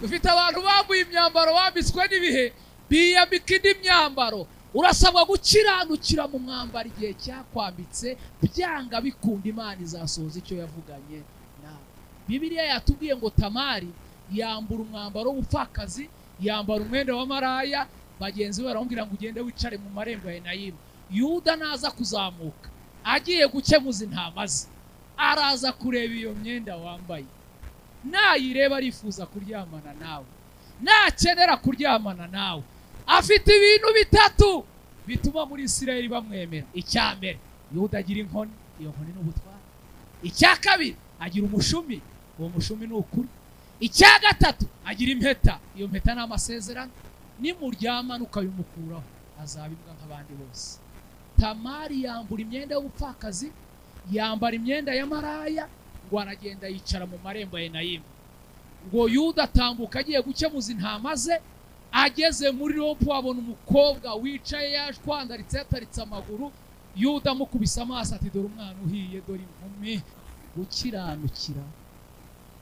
dufite abantu bambuye imyambaro bambitswe n'ibihe biyambika indi myambaro. Urasabwa gukiranukira mu mwambaro igihe cyakwambitse, byanga bikunda Imana izasohoza icyo yavuganye nawe. Bibiliya yatubwiye ngo Tamari yambura umwambaro w'ubupfakazi, yambara umwenda wa maraya. Bagenzi be baramubwira ngo ugende wicare mu marembo ya Enayimu. Yuda naza kuzamuka agiye gukemuza intama ze, araza kureba iyo myenda wambaye, nayireba arifuza kuryamana nawe, nakenera kuryamana nawe. Afite ibintu bitatu bituma muri Isirayeli bamwemera. Icya mbere, Yuda agira inkoni, iyo nkoni ni ubutware. Icya kabiri, agira umushumi, uwo mushumi ni ukuri. Icya gatatu, agira impeta, iyo mpeta ni amasezerano. Nimuryamana ukabimukuraho, azabimbwa nk'abandi bose. Tamari yambura imyenda y'ubupfakazi, yambara imyenda ya maraya, ngo aragenda yicara mu marembo ya Enayimu. Ngo Yuda atambuka agiye gukemuza intama ze, ageze muri rompo abona umukobwa wicaye yashwandaritse yataritse amaguru. Yuda amukubise amaso ati dore umwana uhiye, dore inkumi. Gukiranukira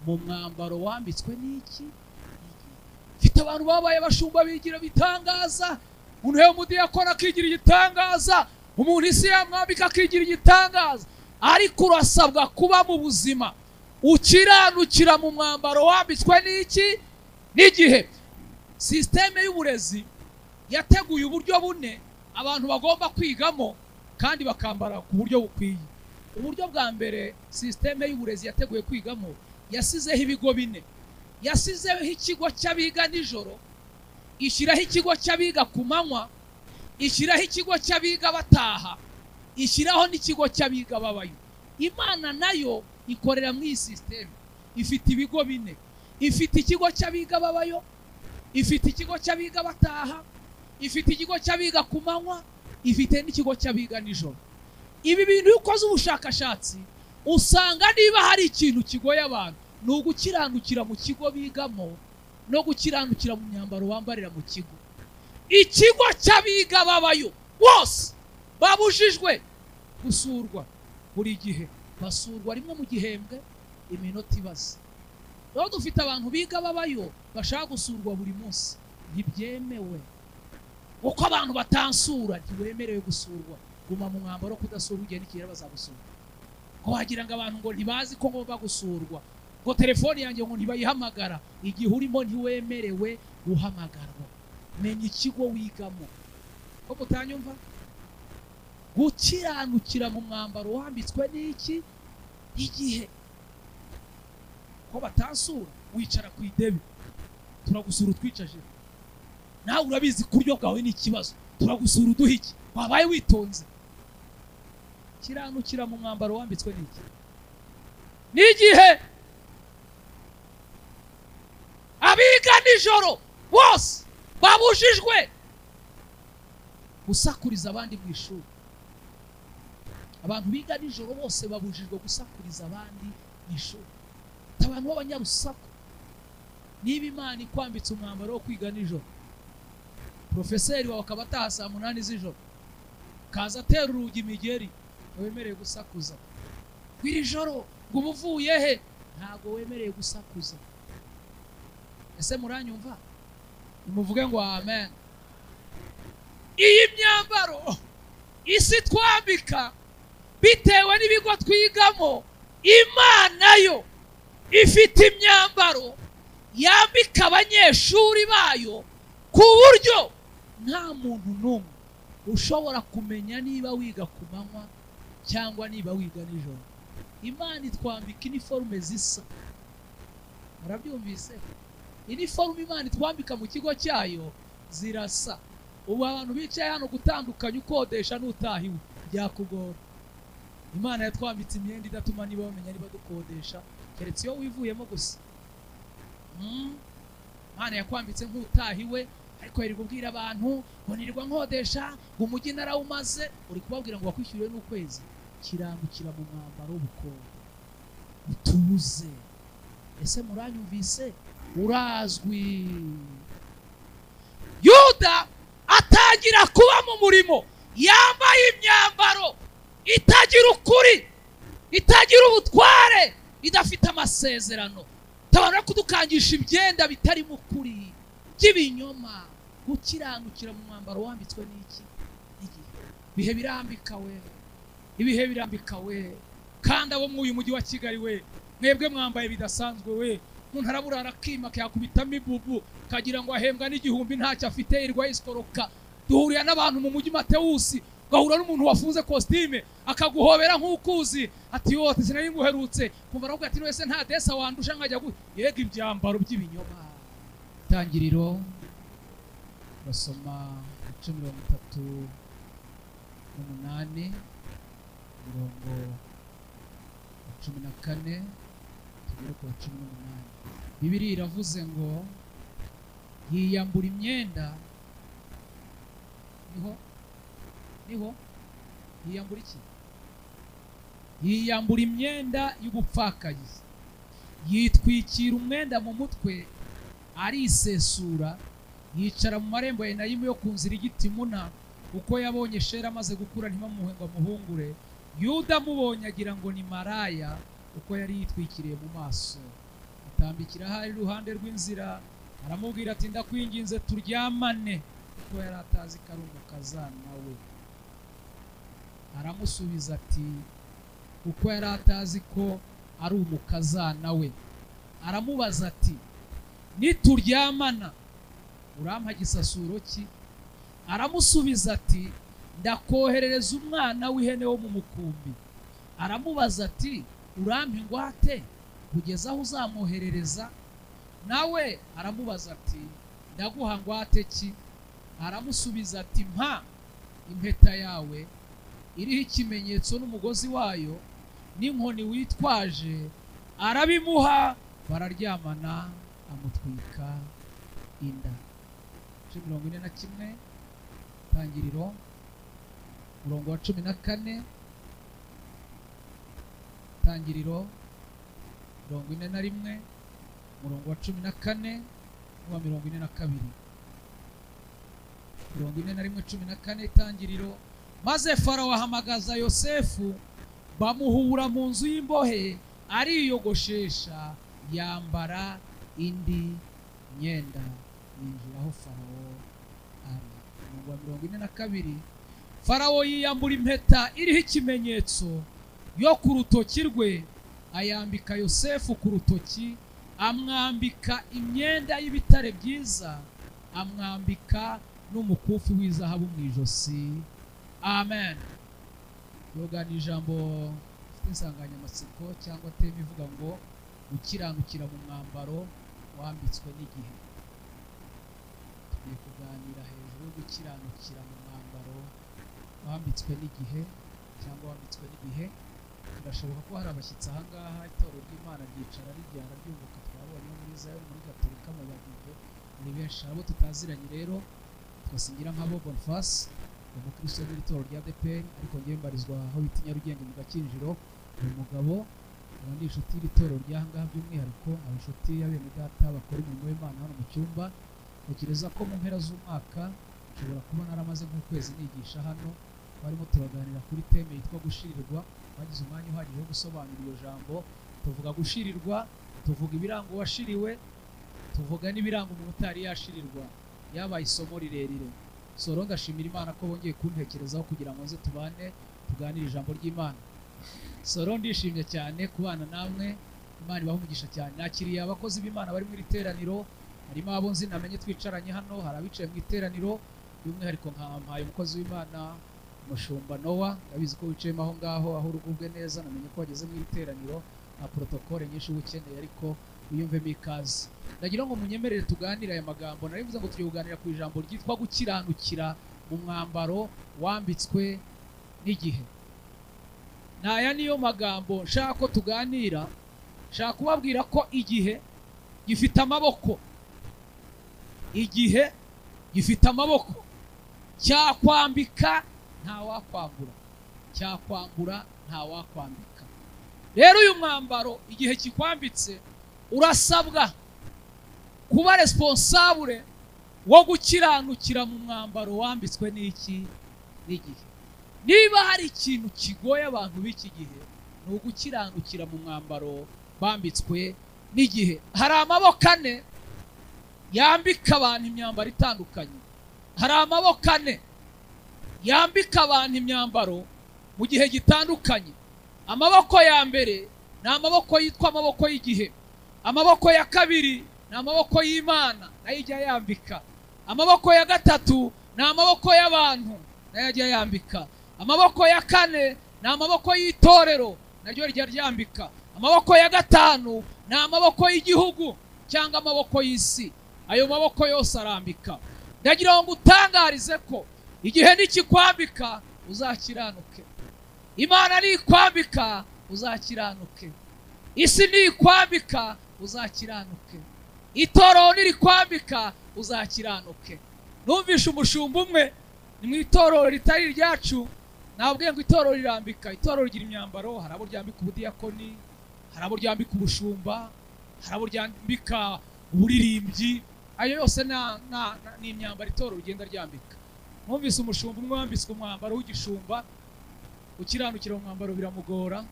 mu mwambaro wambitswe n'iki? Mfite abantu babaye bashumba bigira bitangaza, umuntu w'umudiyakoni akigira igitangaza, umuntu isi yamwambika akigira igitangaza. Ariko urasabwa kuba mu buzima ukiranukira mu mwambaro wambitswe n'iki? N'igihe. Systeme y'uburezi yateguye uburyo bune abantu bagomba kwigamo kandi bakambara ku buryo bukwiye. Uburyo bwa mbere systeme y'uburezi yateguye kwigamo, yasizeho ibigo bine. Yasizeho ikigo cy'abiga nijoro, ishyiraho ikigo cy'abiga ku manywa, ishyiraho ikigo cy'abiga bataha, ishyiraho n'ikigo cy'abiga babayo. Imana nayo ikorera mu iyi systeme, ifite ibigo bine. Ifite ikigo cy'abiga babayo, ifite ikigo cy'abiga bataha, ifite ikigo cy'abiga ku manywa, ifite n'ikigo cy'abiga nijoro. Ibi bintu iyo ukoze ubushakashatsi usanga niba hari ikintu kigoye abantu, ni ugukiranukira mu kigo bigamo no gukiranukira mu myambaro wambarira mu kigo. Ikigo cy'abiga babayo bose babujijwe gusurwa buri gihe, basurwa rimwe mu gihembwe iminota ibaze. Rero dufite abantu biga babayo bashaka gusurwa buri munsi, ntibyemewe. Uko abantu batansura ntiwemerewe gusurwa. Guma mu mwambaro kudasura, ugenda ikirere bazagusura. Ko wagira ngo abantu ngo ntibazi ko ngomba gusurwa, ngo telefoni yanjye ngo ntibayihamagara. Igihe urimo ntiwemerewe guhamagarwa. Menya ikigo wigamo. Ko mutanyumva? Gukiranukira mu mwambaro wambitswe n'iki? Igihe. Ko batansura wicara ku idebe, turagusura utwicaje. Nawe urabizi kuryo bwawe ni ikibazo, turagusura uduha iki? Wabaye witonze. Kiranukira mu mwambaro wambitswe n'iki? N'igihe. Abiga nijoro bose babujijwe gusakuriza abandi mu ishuri. Abantu biga nijoro bose babujijwe gusakuriza abandi mu ishuri. Abantu b'abanyarusaku. Niba Imana ikwambitse umwambaro wo kwiga nijoro, profeseri wawe akaba ataha saa 8 z'ijoro, kaza atera urugi imigeri, wemereye gusakuza. Kwiri joro ngo uvuye he? Ntago wemereye gusakuza. Ese muranyumva? Nimuvuge ngo amen. Iyi myambaro isi twambika bitewe n'ibigo twigamo, Imana yo ifite imyambaro yambika abanyeshuri bayo ku buryo nta muntu n'umwe ushobora kumenya niba wiga ku manywa cyangwa niba wiga nijoro. Imana itwambika iniforume zisa. Murabyumvise? Iniforume Imana itwambika mu kigo cyayo zirasa. Ubu abantu bicaye hano gutandukanya ukodesha n'utahiwe byakugora. Imana yatwambitse imyenda idatuma niba bamenya niba dukodesha, keretse iyo wivuyemo gusa. Imana yakwambitse nk'utahiwe, ariko yari kubwira abantu ngo nirirwa nkodesha, ngo umujyi narawumaze, uri kubabwira ngo bakwishyuriwe n'ukwezi. Kirangukira mu mwambaro w'ubukonde, utuze. Ese muranyumvise? Urazwi. Yuda atangira kuba mu murimo yambaye imyambaro itagira ukuri, itagira ubutware, idafite amasezerano. tabara kudukangisha ibyenda bitari mu kuri by'ibinyoma. Gukiranukira mu mwambaro wambitswe n'iki? Ibihe birambika we, ibihe birambika we. Kandi abo mu uyu mujyi wa Kigali we, mwebwe mwambaye bidasanzwe we. Umuntu araburara akima yakubitamo ibubu kagira ngo ahembwa n'igihumbi ntacyo afite irwa iskoroka. Duhurira n'abantu mu mujyi Matewusi, gahura n'umuntu wafunze costume akaguhobera nk'ukuzi ati yote sinari nguherutse kumva aravuga ati wese nta desa wandusha nkajya yega ibyambaro by'ibinyoma. Tangiriro basoma 38 mirongo 14 tugere ku 18. Bibiliya iravuze ngo yiyambura imyenda niho yiyambura iki? Yiyambura imyenda y'ubupfakazi, yitwikira umwenda mu mutwe, arisesura, yicara mu marembo ya Enayimu yo ku nzira igiti muna. Uko yabonye Shera amaze gukura ntibamuhe ngo amuhungure, Yuda amubonye agira ngo ni maraya, uko yari yitwikiriye mu maso. Atambikira hari iruhande rw'inzira, aramubwira ati ndakwinginze turyamane, uko yari atazi ko ari umukazana we. Aramusubiza ati uko yari atazi ko ari umukazana we. Aramubaza ati nituryamana urampa gisasuro ki? Aramusubiza ati ndakoherereza umwana w'ihene wo mu mukumbi. Aramubaza ati urampa ingwate kugeza aho uzamwoherereza? Nawe aramubaza ati ndaguha ngwate ki? Aramusubiza ati mpa impeta yawe iriho ikimenyetso n'umugozi wayo n'inkoni witwaje. Arabimuha, bararyamana, amutwika inda. 41 Tangiriro murongo wa 14, Tangiriro 41 murongo wa 14 n'uwa 42. 41:14 Tangiriro. Maze Farawo ahamagaza Yosefu, bamuhura mu nzu y'imbohe, ariyogoshesha, yambara indi myenda, yinjira aho Farawo ari. Wa 42 Farawo yiyambura impeta iriho ikimenyetso yo ku rutoki rwe, ayambika Yosefu ku rutoki, amwambika imyenda y'ibitare byiza, amwambika n'umukufi w'izahabu mu ijosi. Amen. Yoga ni ijambo rifite insanganyamatsiko cyangwa teme ivuga ngo gukiranukira mu mwambaro wambitswe n'igihe. Tugiye kuganira hejuru yo gukiranukira mu mwambaro wambitswe n'igihe cyangwa wambitswe n'ibihe. Birashoboka ko hari abashyitsi aha ngaha itorero ry'Imana ryicara rijyana ryunguka, twabonye muri Zion muri Gatolika mu Bagive ni benshi. Abo tutaziranye rero twasingira nka Boniface, umukristo w'itorero rya ADEPR, ariko ngiye mbarizwa aho bita Nyarugenge mu Gakinjiro. Uyu mugabo abandi inshuti y'itorero ry'aha ngaha, by'umwihariko abashuti y'abene data bakora imirimo y'Imana hano mu cyumba. Ntekereza ko mu mpera z'umwaka nshobora kuba naramaze nk'ukwezi nigisha hano, barimo turaganira kuri teme yitwa gushirirwa. Bagize umwanya uhagije wo gusobanura iyo jambo. Tuvuga gushirirwa, tuvuga ibiranga uwashiriwe, tuvuga n'ibiranga umuntu utari yashirirwa. Yabaye isomo rirerire. Soro ndashimira Imana ko bongeye kuntekerezaho kugira ngo nze tubane tuganire ijambo ry'Imana. Soro ndishimye cyane kubana namwe, Imana ibahe umugisha cyane. Nakiriye abakozi b'Imana bari mu iteraniro, harimo abo nzi namenye twicaranye hano, hari abicaye mu iteraniro, by'umwihariko nkampaye umukozi w'Imana Mushumba Noah, yabizi ko wicayemo aho ngaho aho urugubwe neza. Namenye ko wageze mu iteraniro na protokole nyinshi ukeneye, ariko uyumvemo ikaze. Ndagira ngo munyemerere tuganire aya magambo. Narivuze ngo tugiye kuganira ku ijambo ryitwa gukiranukira mu mwambaro wambitswe n'igihe. Naya niyo magambo nshaka ko tuganira. Nshaka kubabwira ko igihe gifite amaboko. Igihe gifite amaboko. Cyakwambika nta wakwambura, cyakwambura nta wakwambika. Rero uyu mwambaro igihe kikwambitse, urasabwa kuba responsable wo gukiranukira mu mwambaro wambitswe n'iki? N'igihe. Niba hari ikintu kigoye abantu b'iki gihe, ni ugukiranukira mu mwambaro bambitswe n'igihe. Hari amaboko ane yambika abantu imyambaro itandukanye. Hari amaboko ane yambika abantu imyambaro mu gihe gitandukanye. Amaboko ya mbere ni amaboko yitwa amaboko y'igihe. Amaboko ya kabiri ni amaboko y'Imana, nayo ijya yambika. Amaboko ya gatatu ni amaboko y'abantu, nayo ajya yambika. Amaboko ya kane ni amaboko y'itorero, naryo rijya ryambika. Amaboko ya gatanu ni amaboko y'igihugu cyangwa amaboko y'isi. Ayo maboko yose arambika. Ndagira ngo utangarize ko igihe nikikwambika uzakiranuke. Imana nikwambika uzakiranuke. Isi nikwambika uzakiranuke. Itorero nirikwambika uzakiranuke. Numvishe umushumba umwe ni mu itorero ritari ryacu, nabwiye ngo itorero rirambika. Itorero rigira imyambaro, hari abo ryambika ubudiyakoni, hari abo ryambika ubushumba, hari abo ryambika uburirimbyi. Ayo yose ni imyambaro itorero rigenda ryambika. Numvise umushumba umwe wambitswe umwambaro w'igishumba, ukiranukira mu mwambaro biramugora.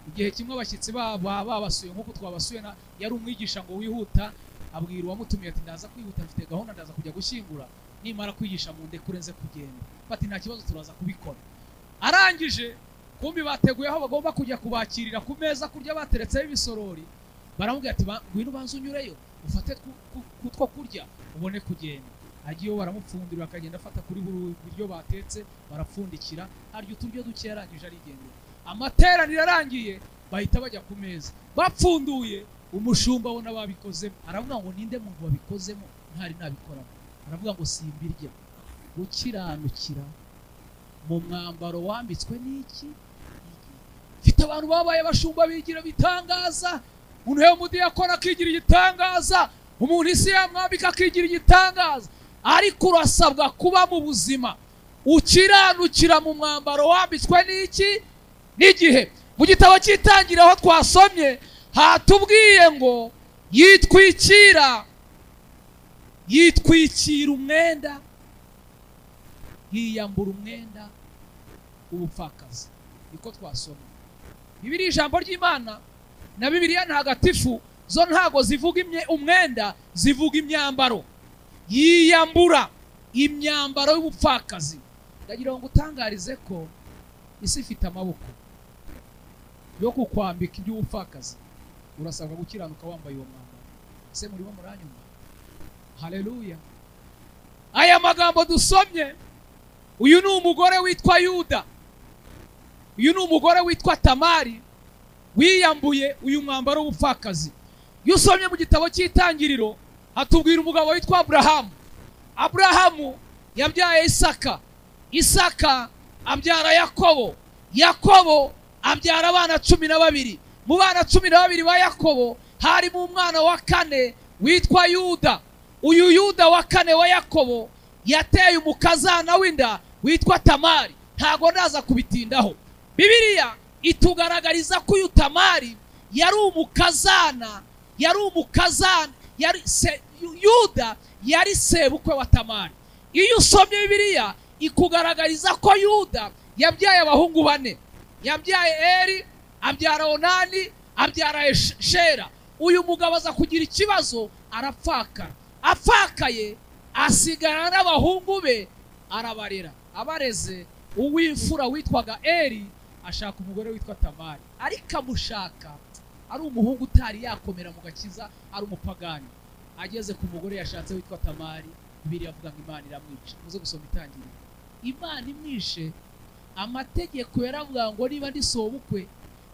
Igihe kimwe abashyitsi babasuye nk'uko twabasuye, yari umwigisha ngo wihuta, abwira uwamutumiye ati ndaza kwihuta, mfite gahunda, ndaza kujya gushyingura, nimara kwigisha mu ndekure nze kugenda. Bati nta kibazo turaza kubikora. Arangije kumbi bateguye aho bagomba kujya kubakirira ku meza kurya, bateretseho ibisorori. Baramubwira ati ngwino ubanze unyureyo ufate kutwo kurya ubone kugenda. Agiyeho baramupfundira, akagenda afata kuri buri biryo batetse, barapfundikira, arya uturyo duke, arangije arigendera. Amateraniro arangiye bahita bajya ku meza. Bapfunduye, umushumba abona babikozemo, aravuga ngo ninde muntu wabikozemo, ntari nabikoramo. Aravuga ngo simbirya. Gukiranukira mu mwambaro wambitswe n'iki? Mfite abantu babaye abashumba bigira bitangaza. Umuntu yo mudiyakora akigira igitangaza, umuntu isi yamwambika akigira igitangaza. Ariko urasabwa kuba mu buzima ukiranukira mu mwambaro wambitswe n'iki? N'igihe. Mu gitabo cy'Itangiriro aho twasomye hatubwiye ngo yitwikira umwenda, yiyambura umwenda ubupfakazi. Niko twasomye. Bibiliya ijambo ry'Imana na Bibiliya ntagatifu zo ntago zivuga umwenda, zivuga imyambaro. Yiyambura imyambaro y'ubupfakazi. Ndagira ngo utangarize ko isi ifite amaboko yo kukwambika iby'ubupfakazi. Urasabwa gukiranuka wambaye uwo mwambaro. Ese murimo muranyumva? Haleluya. Aya magambo dusomye, uyu ni umugore witwa Yuda, uyu ni umugore witwa Tamari wiyambuye uyu mwambaro w'ubupfakazi. Iyo usomye mu gitabo cy'Itangiriro hatubwira umugabo witwa Aburahamu. Aburahamu yabyaye Isaka, Isaka abyara Yakobo, Yakobo abyara abana 12. Mu bana 12 ba Yakobo harimo umwana wa kane witwa Yuda. Uyu Yuda wa kane wa Yakobo yateye umukazana w'inda witwa Tamari. Ntago ndaza kubitindaho. Bibiliya itugaragariza ko uyu Tamari yari umukazana, Yuda yari sebukwe wa Tamari. Iyo usomye Bibiliya ikugaragariza ko Yuda yabyaye abahungu 4. Yabyaye Eri, abyara Onani, abyara Shera. Uyu mugabo aza kugira ikibazo, arapfakara. Apfakaye asigara n'abahungu be arabarera. Abareze uw'imfura witwaga Eri ashaka umugore witwa Tamari. Ariko amushaka ari umuhungu utari yakomera mu gakiza, ari umupagani. Ageze ku mugore yashatse witwa Tamari, Bibiliya avuga ngo Imana iramwica. Muze gusoma Itangiriro. Imana imwishe, amategeko yaravuga ngo niba ndi sobukwe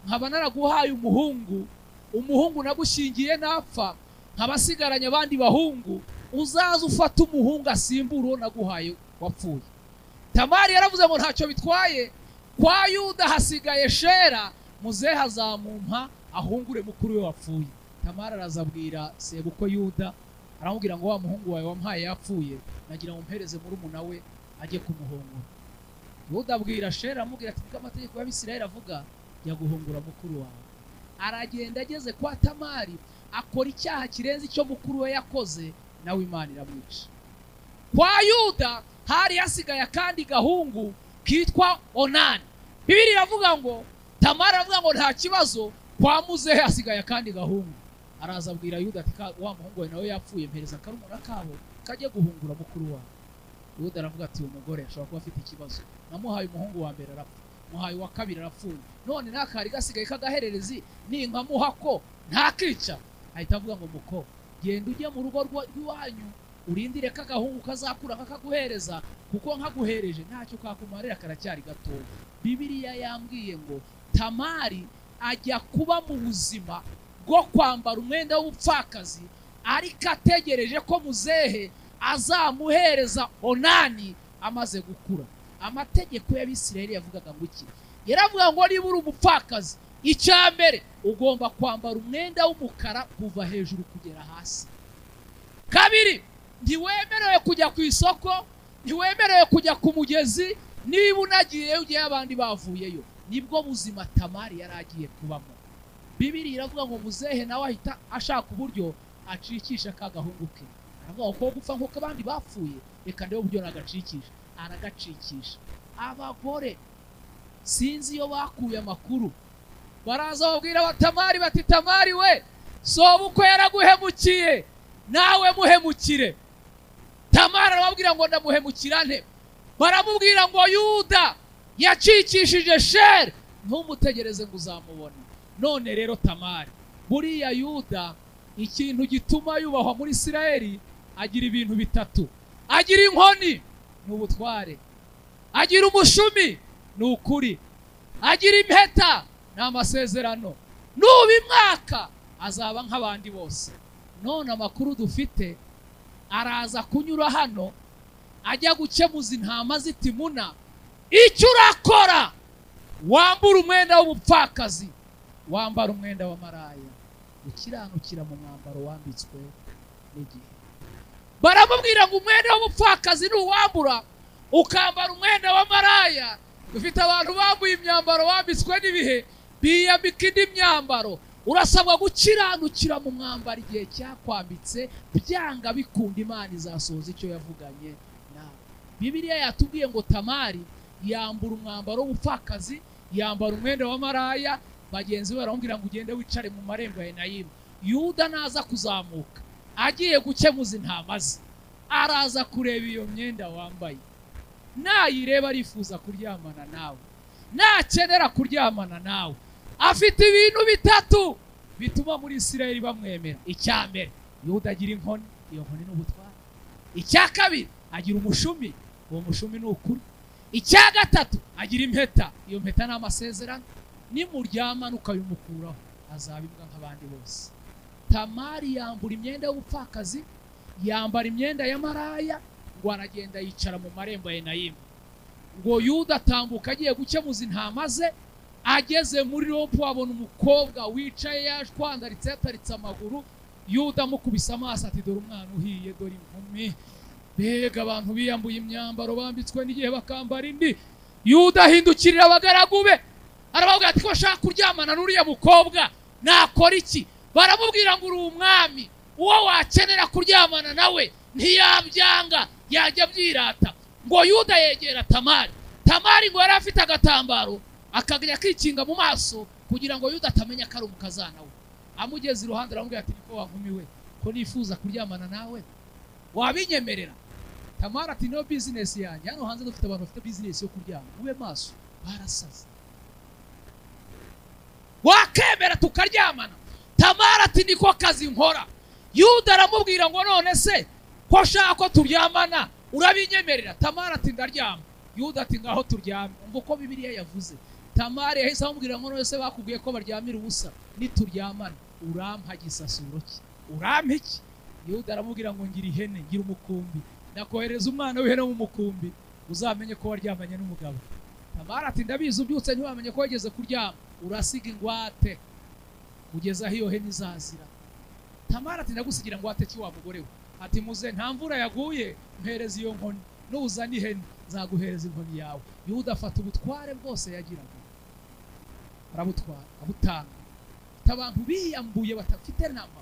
nkaba naraguhaye umuhungu nagushingiye napfa, nkabasigaranye abandi bahungu, uzaza ufata umuhungu asimbura uwo naguhaye wapfuye. Tamari yaravuze ngo ntacyo bitwaye, kwa Yuda hasigaye Shera, muzehe azamumpa ahungure mukuru we wapfuye. Tamari arazabwira sebukwe Yuda, aramubwira ngo wa muhungu wawe wampaye yapfuye, nagira ngo mpereze murumuna we ajye kumuhungura. Yuda abwira Shera, amubwira ati amategeko y'Abisirayeli avuga jya guhungura mukuru wawe. Aragenda, ageze kwa Tamari akora icyaha kirenze icyo mukuru we yakoze, nawe Imana iramwica. Kwa Yuda hari hasigaye akandi gahungu kitwa Onani. Bibiliya iravuga ngo Tamari avuga ngo nta kibazo, kwa muzehe hasigaye akandi gahungu. araza abwira Yuda ati wa muhungu we nawe yapfuye, mpereza karumuna kabo kajye guhungura mukuru wawe. Yuda aravuga ati uyu mugore ashobora kuba afite ikibazo, namuhaye umuhungu wa mbere arapfa, muhaye wa kabiri arapfuye, none nakari gasigaye kagahererezi ninka muha ko ntakica. Ahita avuga ngo muko genda ujye mu rugo rw'iwanyu urindire kagahungu kazakura kakaguhereza, kuko nkaguhereje ntacyo kakumarira karacyari gato. Bibiliya yambwiye ngo Tamari ajya kuba mu buzima bwo kwambara umwenda w'ubupfakazi, ariko ategereje ko muzehe azamuhereza Onani amaze gukura. Amategeko y'Abisirayeli yavugaga ngo iki? Yaravuga ngo niba uri umupfakazi, icya mbere ugomba kwambara umwenda w'umukara kuva hejuru kugera hasi. Kabiri, ntiwemerewe kujya ku isoko, ntiwemerewe kujya ku mugezi, niba unagiyeyo ugiye abandi bavuyeyo. Nibwo buzima Tamari yari agiye kubamo. Bibiliya iravuga ngo muzehe nawe ahita ashaka uburyo acikisha kagahungu ke. Aravuga ko gupfa nk'uko abandi bapfuye, reka ndebe uburyo nagacikisha. Aragacikisha. Abagore sinzi iyo bakuye amakuru, baraza babwira Tamari bati Tamari we, sobukwe yaraguhemukiye, nawe muhemukire. Tamari arababwira ngo ndamuhemukira nte? Baramubwira ngo Yuda yacikishije Sheri, ntumutegereze ngo uzamubona. None rero Tamari, buriya Yuda ikintu gituma yubahwa muri Isirayeli, agira ibintu bitatu. Agira inkoni, ni ubutware. Agira umushumi, ni ukuri. Agira impeta, ni amasezerano. Nubimwaka azaba nk'abandi bose. None amakuru dufite, araza kunyura hano ajya gukemuza intama z'itimuna. Icyo urakora, wambura umwenda w'ubupfakazi, wambara umwenda wa maraya, ukiranukira mu mwambaro wambitswe n'igihe. Baramubwira ngo umwenda w'ubupfakazi nuwambura ukambara umwenda wa maraya. Dufite abantu bambuye imyambaro wambitswe n'ibihe, biyambika indi myambaro. Urasabwa gukiranukira mu mwambaro igihe cyakwambitse, byanga bikunda Imana izasohoza icyo yavuganye nawe. Bibiliya yatubwiye ngo Tamari yambura umwambaro w'ubupfakazi, yambara umwenda wa maraya. Bagenzi be baramubwira ngo ugende wicare mu marembo ya Enayimu. Yuda naza kuzamuka agiye gukemuza intama ze, araza kureba iyo myenda wambaye, nayireba arifuza kuryamana nawe, nakenera kuryamana nawe. Afite ibintu bitatu bituma muri Isirayeli bamwemera. Icya mbere, Yuda agira inkoni, iyo nkoni ni ubutware. Icya kabiri, agira umushumi, uwo mushumi ni ukuri. Icya gatatu, agira impeta, iyo mpeta ni amasezerano. Nimuryamana ukabimukuraho, azabimbwa nk'abandi bose. Tamari yambura imyenda y'ubupfakazi, yambara imyenda ya maraya, ngo aragenda yicara mu marembo ya Enayimu. Ngo Yuda atambuka agiye gukemuza intama ze, ageze muri rompo abona umukobwa wicaye yashwandaritse yataritse amaguru. Yuda amukubise amaso ati dore umwana uhiye, dore inkumi. Mbega abantu biyambuye imyambaro bambitswe n'igihe bakambara indi. Yuda ahindukirira abagaragu be, arababwira ati ko ashaka kuryamana n'uriya mukobwa nakora iki? Baramubwira ngo uri umwami, uwo wakenera kuryamana nawe ntiyabyanga, yajya byirata. Ngo Yuda yegera Tamari. Tamari ngo yari afite agatambaro akaganya kikinga mu maso kugira ngo Yuda atamenya ko ari umukazana we. Amugeze iruhande aramubwira ati niko wankumiwe, ko nifuza kuryamana nawe, wabinyemerera? Tamari ati no business yanjye, hano hanze dufite abantu bafite business yo kuryama, ube maso. Barasaze. Wakemera tukaryamana? Tamari ati niko kazi nkora. Yuda aramubwira ngo none se ko shaka ko turyamana urabinyemerera? Tamari ati ndaryama. Yuda ati ngaho turyame. Umva ko Bibiliya yavuze. Tamari yahise amubwira ngo none se bakubwiye ko baryamira ubusa, nituryamana urampa gisasuro ki? Urampa iki? Yuda aramubwira ngo ngira ihene, ngira umukumbi, nakohereza umwana w'ihene mu mukumbi, uzamenye ko waryamanye n'umugabo. Tamari ati ndabizi ubyutse ntiwamenye ko wageze kuryama, urasiga ingwate kugeza hiyo hene izazira. Tamari ati ndagusigira ingwate ki wa mugore we? Ati muze nta mvura yaguye, mpereza iyo nkoni, nuzana ihene zaguhereza inkoni yawe. Yuda afata ubutware bwose yagiraga, arabutwara abutanga. Abantu biyambuye batafite nama.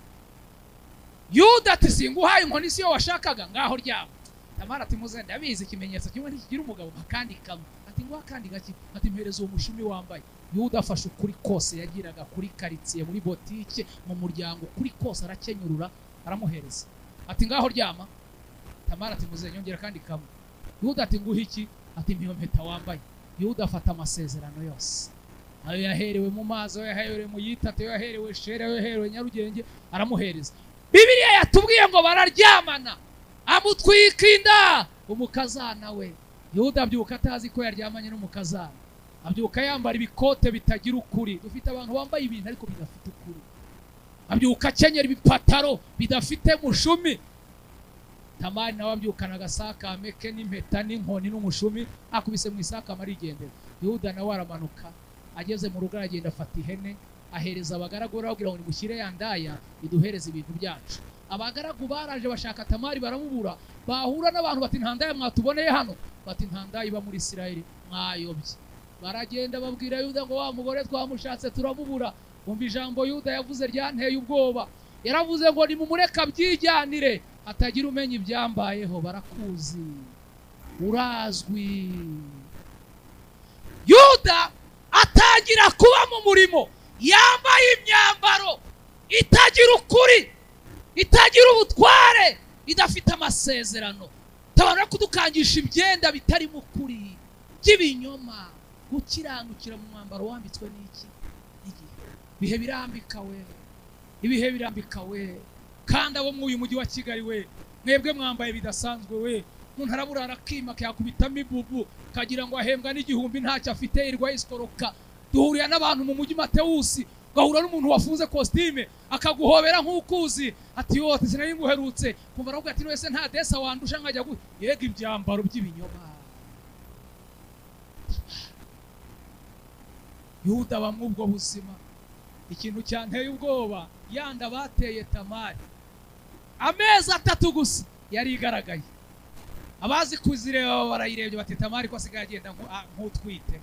Yuda ati singuhaye inkoni siyo washakaga, ngaho ryama. Tamari ati muze ndabizi ikimenyetso kimwe ntikigira umugabo kandi kamwe. ati ngo kandi gaki, ati mpereza uwo mushumi wambaye. Yuda afashe ukuri kose yagiraga kuri karitsiye, muri botike, mu muryango, kuri kose arakenyurura aramuhereza. Ati ngaho ryama. Tamara ati muze nyongera kandi kamwe. Yuda ati nguhe iki? Ati mpiyo mpeta wambaye. Yuda afata amasezerano yose, ayo yaherewe mu mazi, ayo yaherewe mu yitate, ayo yaherewe Shere, ayo yaherewe Nyarugenge, aramuhereza. Bibiliya yatubwiye ngo bararyamana, amutwika inda umukazana we. Yuda abyuka atazi ko yaryamanye n'umukazana, abyuka yambara ibikote bitagira ukuri. Dufite abantu bambaye ibintu ariko bidafite ukuri. Abyuka akenyera ibipataro bidafite mushumi. Tamari nawe abyukana agasakame ke n'impeta n'inkoni n'umushumi, akubise mu isakame arigendera. Yuda nawe aramanuka, ageze mu rugo aragenda afata ihene, ahereza abagaragu arababwira ngo nimushyire ya ndaya iduhereze ibintu byacu. Abagaragu baraje bashaka Tamari baramubura, bahura n'abantu bati nta ndaya mwatuboneye hano, bati nta ndaya iba muri Isirayeli, mwayobye. Baragenda babwira Yuda ngo wa mugore twamushatse turamubura. Umva ijambo Yuda yavuze ryanteye ubwoba. Yaravuze ngo nimumureka byijyanire, atagira umenya ibyambayeho. Barakuzi, urazwi. Yuda atangira kuba mu murimo, yambaye imyambaro itagira ukuri, itagira ubutware, idafite amasezerano. Tabara kudukangisha ibyenda bitari mu kuri, by'ibinyoma, gukiranukira mu mwambaro wambitswe n'iki? Ibihe birambika we, ibihe birambika we. Kandi abo mu uyu mujyi wa Kigali we, mwebwe mwambaye bidasanzwe we. Umuntu arabura arakima yakubitamo ibubu, kagira ngo ahembwa n'igihumbi ntacyo afite, irwa iskoroka. Duhurira n'abantu mu mujyi Matewusi, gahura n'umuntu wafunze costume akaguhobera nk'ukuzi, ati yote sinari nguherutse. Kumva aravuga ati wese nta desa wandusha nkajya yega ibyambaro by'ibinyoma. Yuda bamwe ubwo buzima. Ikintu cyanteye ubwoba, yanda bateye Tamari amezi 3 gusa yari igaragaye. Abazi kuzireba barayirebye bati Tamari ko asigaye agenda nk'utwite.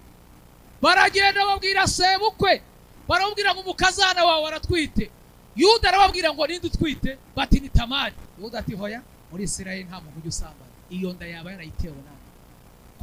Baragenda babwira sebukwe, baramubwira ngo umukazana wawe aratwite. Yuda arababwira ngo ninde utwite? Bati ni Tamari. Yuda ati hoya, muri Isirayeli nta muntu usambana. Iyo nda yaba yarayitewe nande?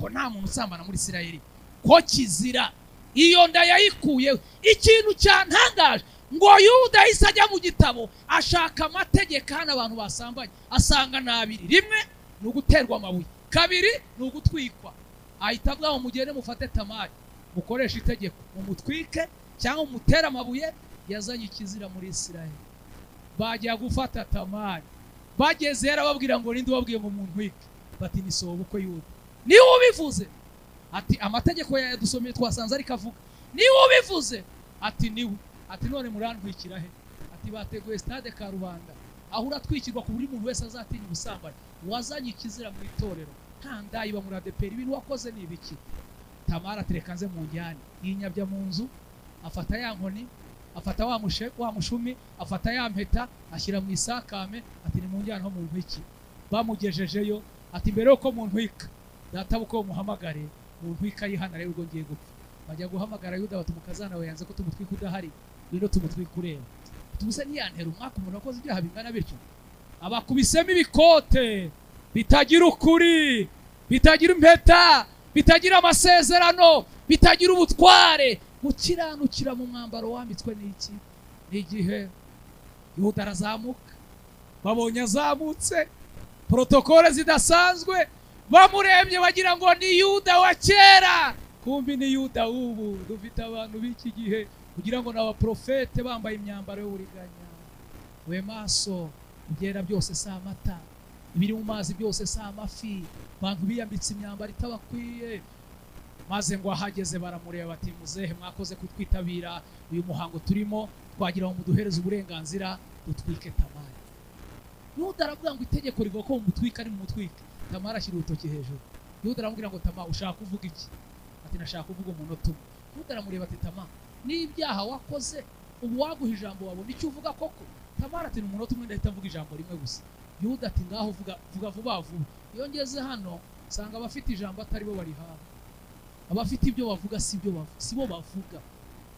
Ko nta muntu usambana muri Isirayeli, ko kizira. Iyo nda yayikuyeho. Ikintu cyantangaje ngo Yuda ahise ajya mu gitabo ashaka amategeko hano abantu basambanye, asanga nabiri. Rimwe ni uguterwa amabuye, kabiri ni ugutwikwa. Ahita avuga ngo mugende mufate Tamari, mukoresha itegeko, umutwike cyangwa umutere amabuye. Yazanye ikizira muri Isirayeli. Bajya gufata Tamari, bageze yarababwira ngo ninde wabwiye ngo muntwike? Bati ni sobukwe Yuda. Niwe ubivuze? Ati amategeko yadusomeye twasanze ari kavuga. Niwe ubivuze? Ati niwe. Ati none murantwikira he? Ati bateguye stade Karubanda, aho uratwikirwa ku buri muntu wese azatinya ubusambanyi. Wazanye ikizira mu itorero, nta ndayi ba muri ADPR, ibintu wakoze ni ibiki? Tamara aterekanze mu njyane, yinyabya mu nzu, afata ya nkoni, afata wa mushumi, afata ya mpeta, ashyira mu isakame. Ati ni mu njyane ho mu ntwiki. Bamugejejeyo, ati mbere uko mu ntwika data buko muhamagare, mu ntwika yihana rero ubwo ngiye gupfa. Bajya guhamagara Yuda bati umukazana we yanze ko tumutwika udahari, rero tumutwika ureba. Tubuse ntiyantera umwaka umuntu wakoze ibyaha bingana bityo. Abakubisemo ibikote bitagira ukuri, bitagira impeta, bitagira amasezerano, bitagira ubutware, gukiranukira mu mwambaro wambitswe n'iki? N'igihe Yuda arazamuka, babonye azamutse, protokole zidasanzwe, bamuremye bagira ngo ni Yuda wa kera. Kumbi ni Yuda ubu. Dufite abantu b'iki gihe kugira ngo n'abaprofete bambaye imyambaro y'uburiganya. We maso, ibyera byose si amata, ibiri mu mazi byose si amafi. Abantu biyambitse imyambaro itabakwiye, maze ngo ahageze baramureba bati muzehe mwakoze kutwitabira uyu muhango turimo, twagira ngo muduhereze uburenganzira dutwike Tamari. Yuda aravuga ngo itegeko rivuga ko mutwika ari mutwike. Tamari ashyira urutoki hejuru. Yuda aramubwira ngo Tamari ushaka kuvuga iki? Ati nashaka kuvuga umunota umwe. Yuda aramureba ati Tamari n'ibyaha wakoze ubu waguha ijambo wabona icyo uvuga koko? Tamari ati umunota umwe ndahita mvuga ijambo rimwe gusa. Yuda ati ngaho vuga vuba vuba. Iyo ngeze hano sanga abafite ijambo atari bo bari hafi, abafite ibyo bavuga si bo bavuga.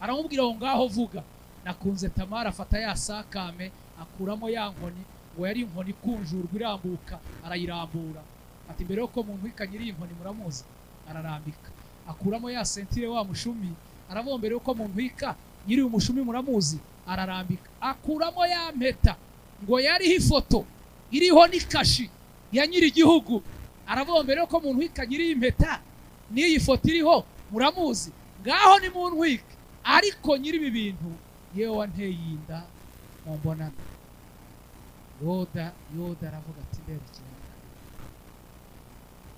Aramubwira ngo ngaho vuga. Nakunze Tamari afata ya sakame akuramo ya nkoni, ngo yari inkoni ikunjurwa irambuka, arayirambura. Ati mbere yuko umuntu wikanyira iyi nkoni muramuzi, ararambika. akuramo ya sentire wa mushumi, arabombere uko mu ntwika nyiri umushumi muramuzi, ararambika. Akuramo ya mpeta ngo yariho ifoto iriho n'ikashi ya nyiri igihugu, arabombere uko mu ntwika nyiri impeta n'iyi foto iriho muramuzi, ngaho ni mu ntwika. Ariko nyiri ibi bintu yewe wanteye inda mu mbonano. Yoda aravuga ati ndebekira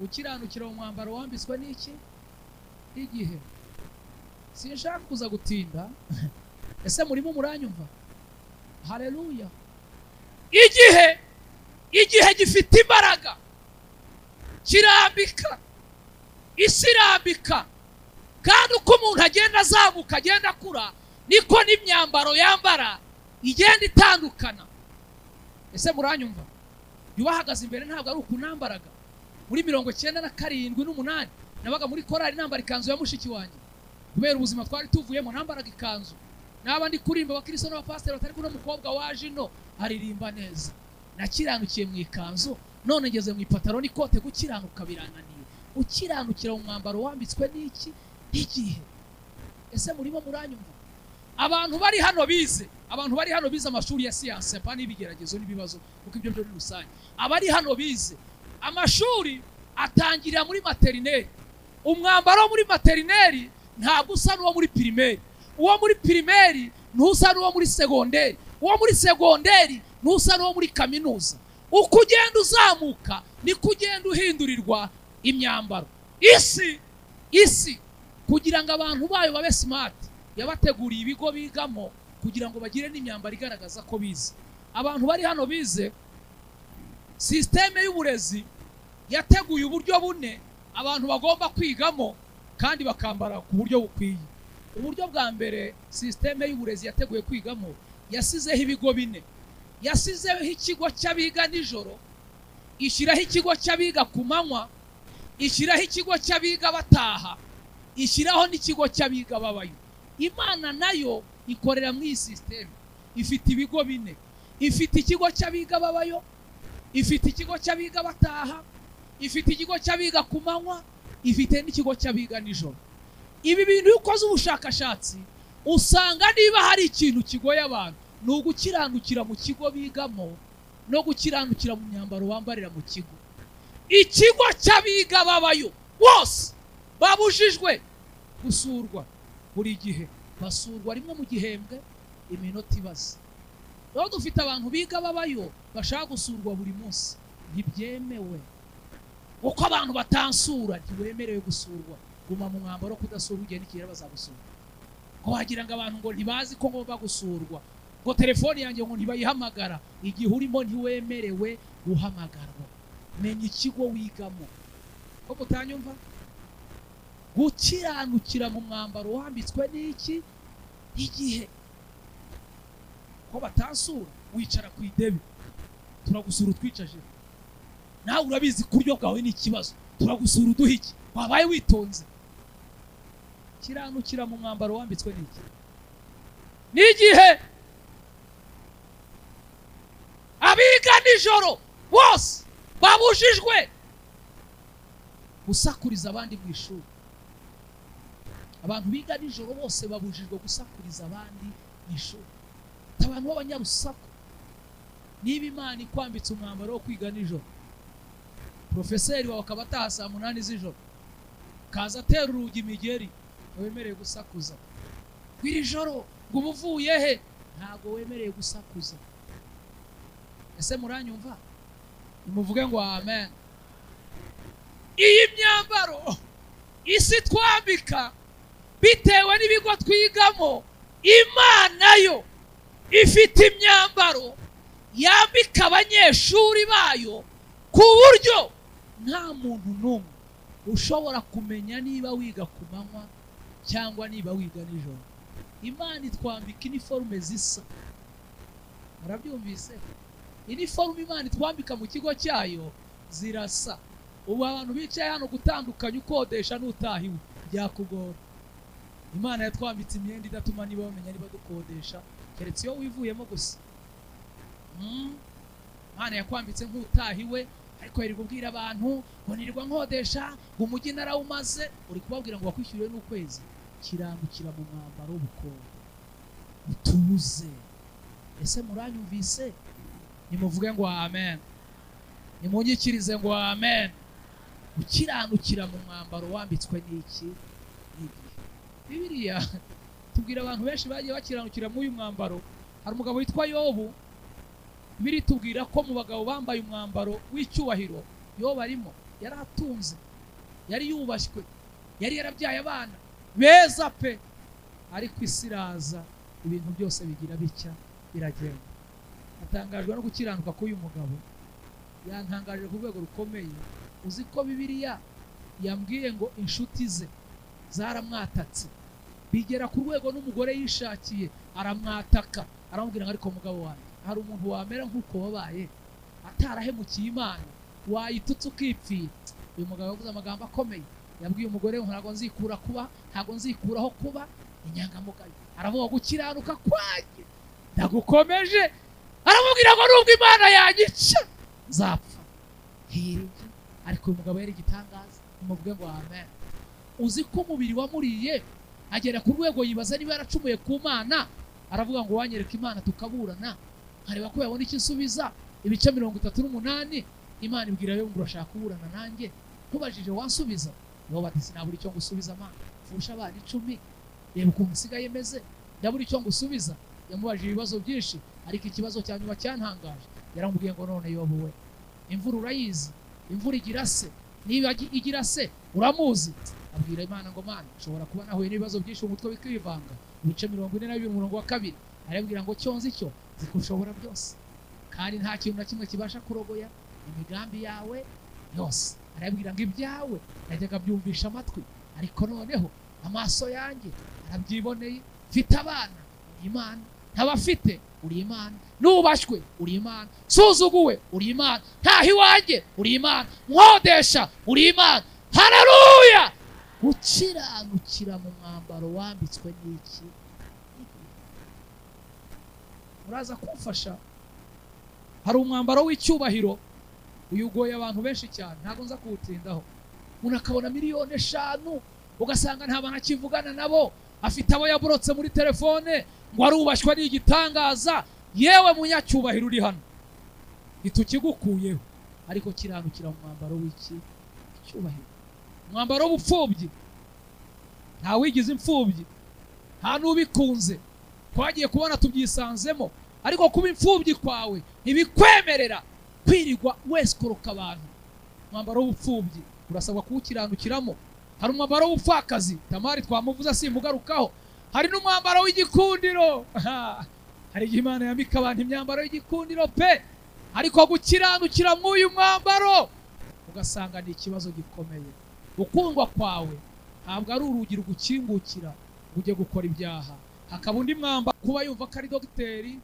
ukiranukira mu mwambaro wambitswe n'iki? Igihe. Sinshaka kuza gutinda. Ese murimo muranyumva? Haleluya. Igihe gifite imbaraga, kirambika, isi irambika. Kandi uko umuntu agenda azamuka, agenda akura, niko n'imyambaro yambara igenda itandukana. Ese muranyumva? Yubahagaze imbere ntabwo ari ukunambaraga. Muri 97 n'umunani nabaga muri korali nambara ikanzu ya mushiki wanjye. Kubera ubuzima twari tuvuyemo nambaraga ikanzu. Naba ndi kurimba abakristo n'abapasiteri batari kuno mukobwa waje no aririmba neza. Nakiranukiye mu ikanzu, none ngeze mu ipataro n'ikote, gukiranuka birananiye. Ukiranukira mu mwambaro wambitswe n'iki? Igihe. Ese murimo muranyumva? Abantu bari hano bize amashuri ya siyanse, pa n'ibigeragezo n'ibibazo, kuko ibyo byo ni rusange. Abari hano bize amashuri atangirira muri materineri. Umwambaro muri materineri ntabwo usa n'uwo muri primaire. Uwo muri primaire ntusa n'uwo muri segonderi. Uwo muri segonderi ntusa n'uwo muri kaminuza. Uko ugenda uzamuka niko ugenda uhindurirwa imyambaro. Isi kugira ngo abantu bayo babe smart, yabateguriye ibigo bigamo kugira ngo bagire n'imyambaro igaragaza ko bize. Abantu bari hano bize, systeme y'uburezi yateguye uburyo bune abantu bagomba kwigamo kandi bakambara ku buryo bukwiye. Uburyo bwa mbere systeme y'uburezi yateguye kwigamo, yasizeho ibigo bine. Yasizeho ikigo cy'abiga nijoro, ishyiraho ikigo cy'abiga ku manywa, ishyiraho ikigo cy'abiga bataha, ishyiraho n'ikigo cy'abiga babayo. Imana nayo ikorera mu iyi systeme, ifite ibigo bine. Ifite ikigo cy'abiga babayo, ifite ikigo cy'abiga bataha, ifite ikigo cy'abiga ku manywa, ifite n'ikigo cy'abiga nijoro. Ibi bintu iyo ukoze ubushakashatsi usanga niba hari ikintu kigoye abantu, ni ugukiranukira mu kigo bigamo no gukiranukira mu myambaro bambarira mu kigo. Ikigo cy'abiga babayo bose babujijwe gusurwa buri gihe, basurwa rimwe mu gihembwe iminota ibaze. Rero dufite abantu biga babayo bashaka gusurwa buri munsi, ntibyemewe. Uko abantu batansura ntiwemerewe gusurwa. Guma mu mwambaro kudasura, ugenda ikirere bazagusura. Ko wagira ngo abantu ngo ntibazi ko ngomba gusurwa, ngo telefone yanjye ngo ntibayihamagara. Igihe urimo ntiwemerewe guhamagarwa. Menya ikigo wigamo. Ko mutanyumva? Gukiranukira mu mwambaro wambitswe n'iki? Igihe. Ko batansura wicara ku idebe, turagusura utwicaje. Nawe urabizi kuryo bwawe ni ikibazo, turagusura uduhiki, wabaye witonze. Kiranukira mu mwambaro wambitswe n'iki? N'igihe. Abiga nijoro bose babujijwe gusakuriza abandi mu ishuri. Abantu biga nijoro bose babujijwe gusakuriza abandi mu ishuri. Abantu b'abanyarusaku. Niba Imana ikwambitse umwambaro wo kwiga nijoro, profeseri wawe akaba ataha saa 8 z'ijoro, kaza atera urugi imigeri, wemereye gusakuza. Kwiri joro ngo umuvuye he? Ntago wemereye gusakuza. Ese muranyumva? Nimuvuge ngo amen. Iyi myambaro isi twambika bitewe n'ibigo twigamo, Imana yo ifite imyambaro yambika abanyeshuri bayo ku buryo nta muntu n'umwe ushobora kumenya niba wiga ku manywa cyangwa niba wiga nijoro. Imana itwambika iniforume zisa. Murabyumvise? Iniforume Imana itwambika mu kigo cyayo zirasa. Ubu abantu bicaye hano gutandukanya ukodesha n'utahiwe byakugora. Imana yatwambitse imyenda idatuma niba bamenya niba dukodesha, keretse iyo wivuyemo gusa. Imana yakwambitse nk'utahiwe, ariko yari kubwira abantu ngo nirirwa nkodesha ngo umujyi narawumaze, uri kubabwira ngo wakwishyuriwe n'ukwezi. Kirangukira mu mwambaro w'ubukonde, utuze. Ese muranyumvise? Nimuvuge ngo amen, nimunyikirize ngo amen. Gukiranukira mu mwambaro wambitswe n'iki? Bibiliya tubwira abantu benshi bagiye bakiranukira mu uyu mwambaro. Hari umugabo witwa Yobu, biri tubwira ko mu bagabo bambaye umwambaro w'icyubahiro Yobu arimo. Yari atunze, yari yubashywe, yari yarabyaye abana beza pe, ariko isi iraza, ibintu byose bigira bitya biragenda. Atangajwe no gukiranuka k'uyu mugabo, yantangaje ku rwego rukomeye. Uzi ko Bibiliya yambwiye ngo inshuti ze zaramwatatse, bigera ku rwego n'umugore yishakiye aramwataka, aramubwira ngo ariko mugabo wanjye, hari umuntu wamera nk'uko wabaye atarahemukiye Imana, wayitutse ukipfira. Uyu mugabo yavuze amagambo akomeye, yabwiye umugore ngo ntabwo nzikura kuba, ntabwo nzikuraho kuba inyangamugayo. Aravuga gukiranuka kwanjye ndagukomeje, aramubwira ngo nubwo Imana yanyica nzapfa. Hirya ariko uyu mugabo yari igitangaza. Nimuvuge ngo amen. Uzi ko umubiri wamuriye agera ku rwego yibaza niba yaracumuye ku Mana. Aravuga ngo wanyereka Imana tukaburana, nkareba ko yabona icyo isubiza. Ibice 38 Imana ibwira yo ngo urashaka kuburana nanjye, nkubajije wansubiza? Yoba ati sinabura icyo ngusubiza Mana, fusha abana 10, reba ukuntu nsigaye meze, ndabura icyo ngusubiza. Yamubajije ibibazo byinshi, ariko ikibazo cya nyuma cyantangaje. Yaramubwiye ngo none Yobu we, imvura urayizi? Imvura igira se? Niba igira se uramuzi? Abwira Imana ngo Mana, nshobora kuba nahuye n'ibibazo byinshi umutwe bikivanga. Ibice 42 arabwira ngo cyonzi cyo zikushobora byose, kandi nta kintu na kimwe kibasha kurogoya imigambi yawe yose. Arabwira ngo ibyawe najyaga byumvisha amatwi, ariko noneho amaso yanjye arabyiboneye. Mfite abana, uri Imana; ntabafite, uri Imana; nubashywe, uri Imana; suzuguwe, uri Imana; ntaho iwanjye, uri Imana; nkodesha, uri Imana. Haleluya! Gukiranukira mu mwambaro wambitswe n'iki? Muraza kumfasha. Hari umwambaro w'icyubahiro uyugoye abantu benshi cyane, ntabwo nza kuwutindaho. Umuntu akabona miliyoni 5 ugasanga nta bana kivugana nabo, afite abo yaburotse muri telefone ngo arubashywa n'igitangaza. Yewe munyacyubahiro uri hano, itukigukuyeho, ariko kiranukira mu mwambaro w'iki? Icyubahiro. Umwambaro w'ubupfubyi, nta wigize imfubyi, nta n'ubikunze. Twagiye kubona tubyisanzemo, ariko kuba imfubyi kwawe ntibikwemerera kwirirwa wese koroka abantu. Umwambaro w'ubupfubyi urasabwa kuwukiranukiramo. Hari umwambaro w'ubupfakazi, Tamari twamuvuze simugarukaho. Hari n'umwambaro w'igikundiro. Hari igihe Imana yambika abantu imyambaro y'igikundiro pe, ariko gukiranukira mu uyu mwambaro ugasanga ni ikibazo gikomeye. Gukundwa kwawe ntabwo ari urugi rugukingukira ujye gukora ibyaha. Hakaba undi mwambaro, kuba yumva ko ari dogiteri,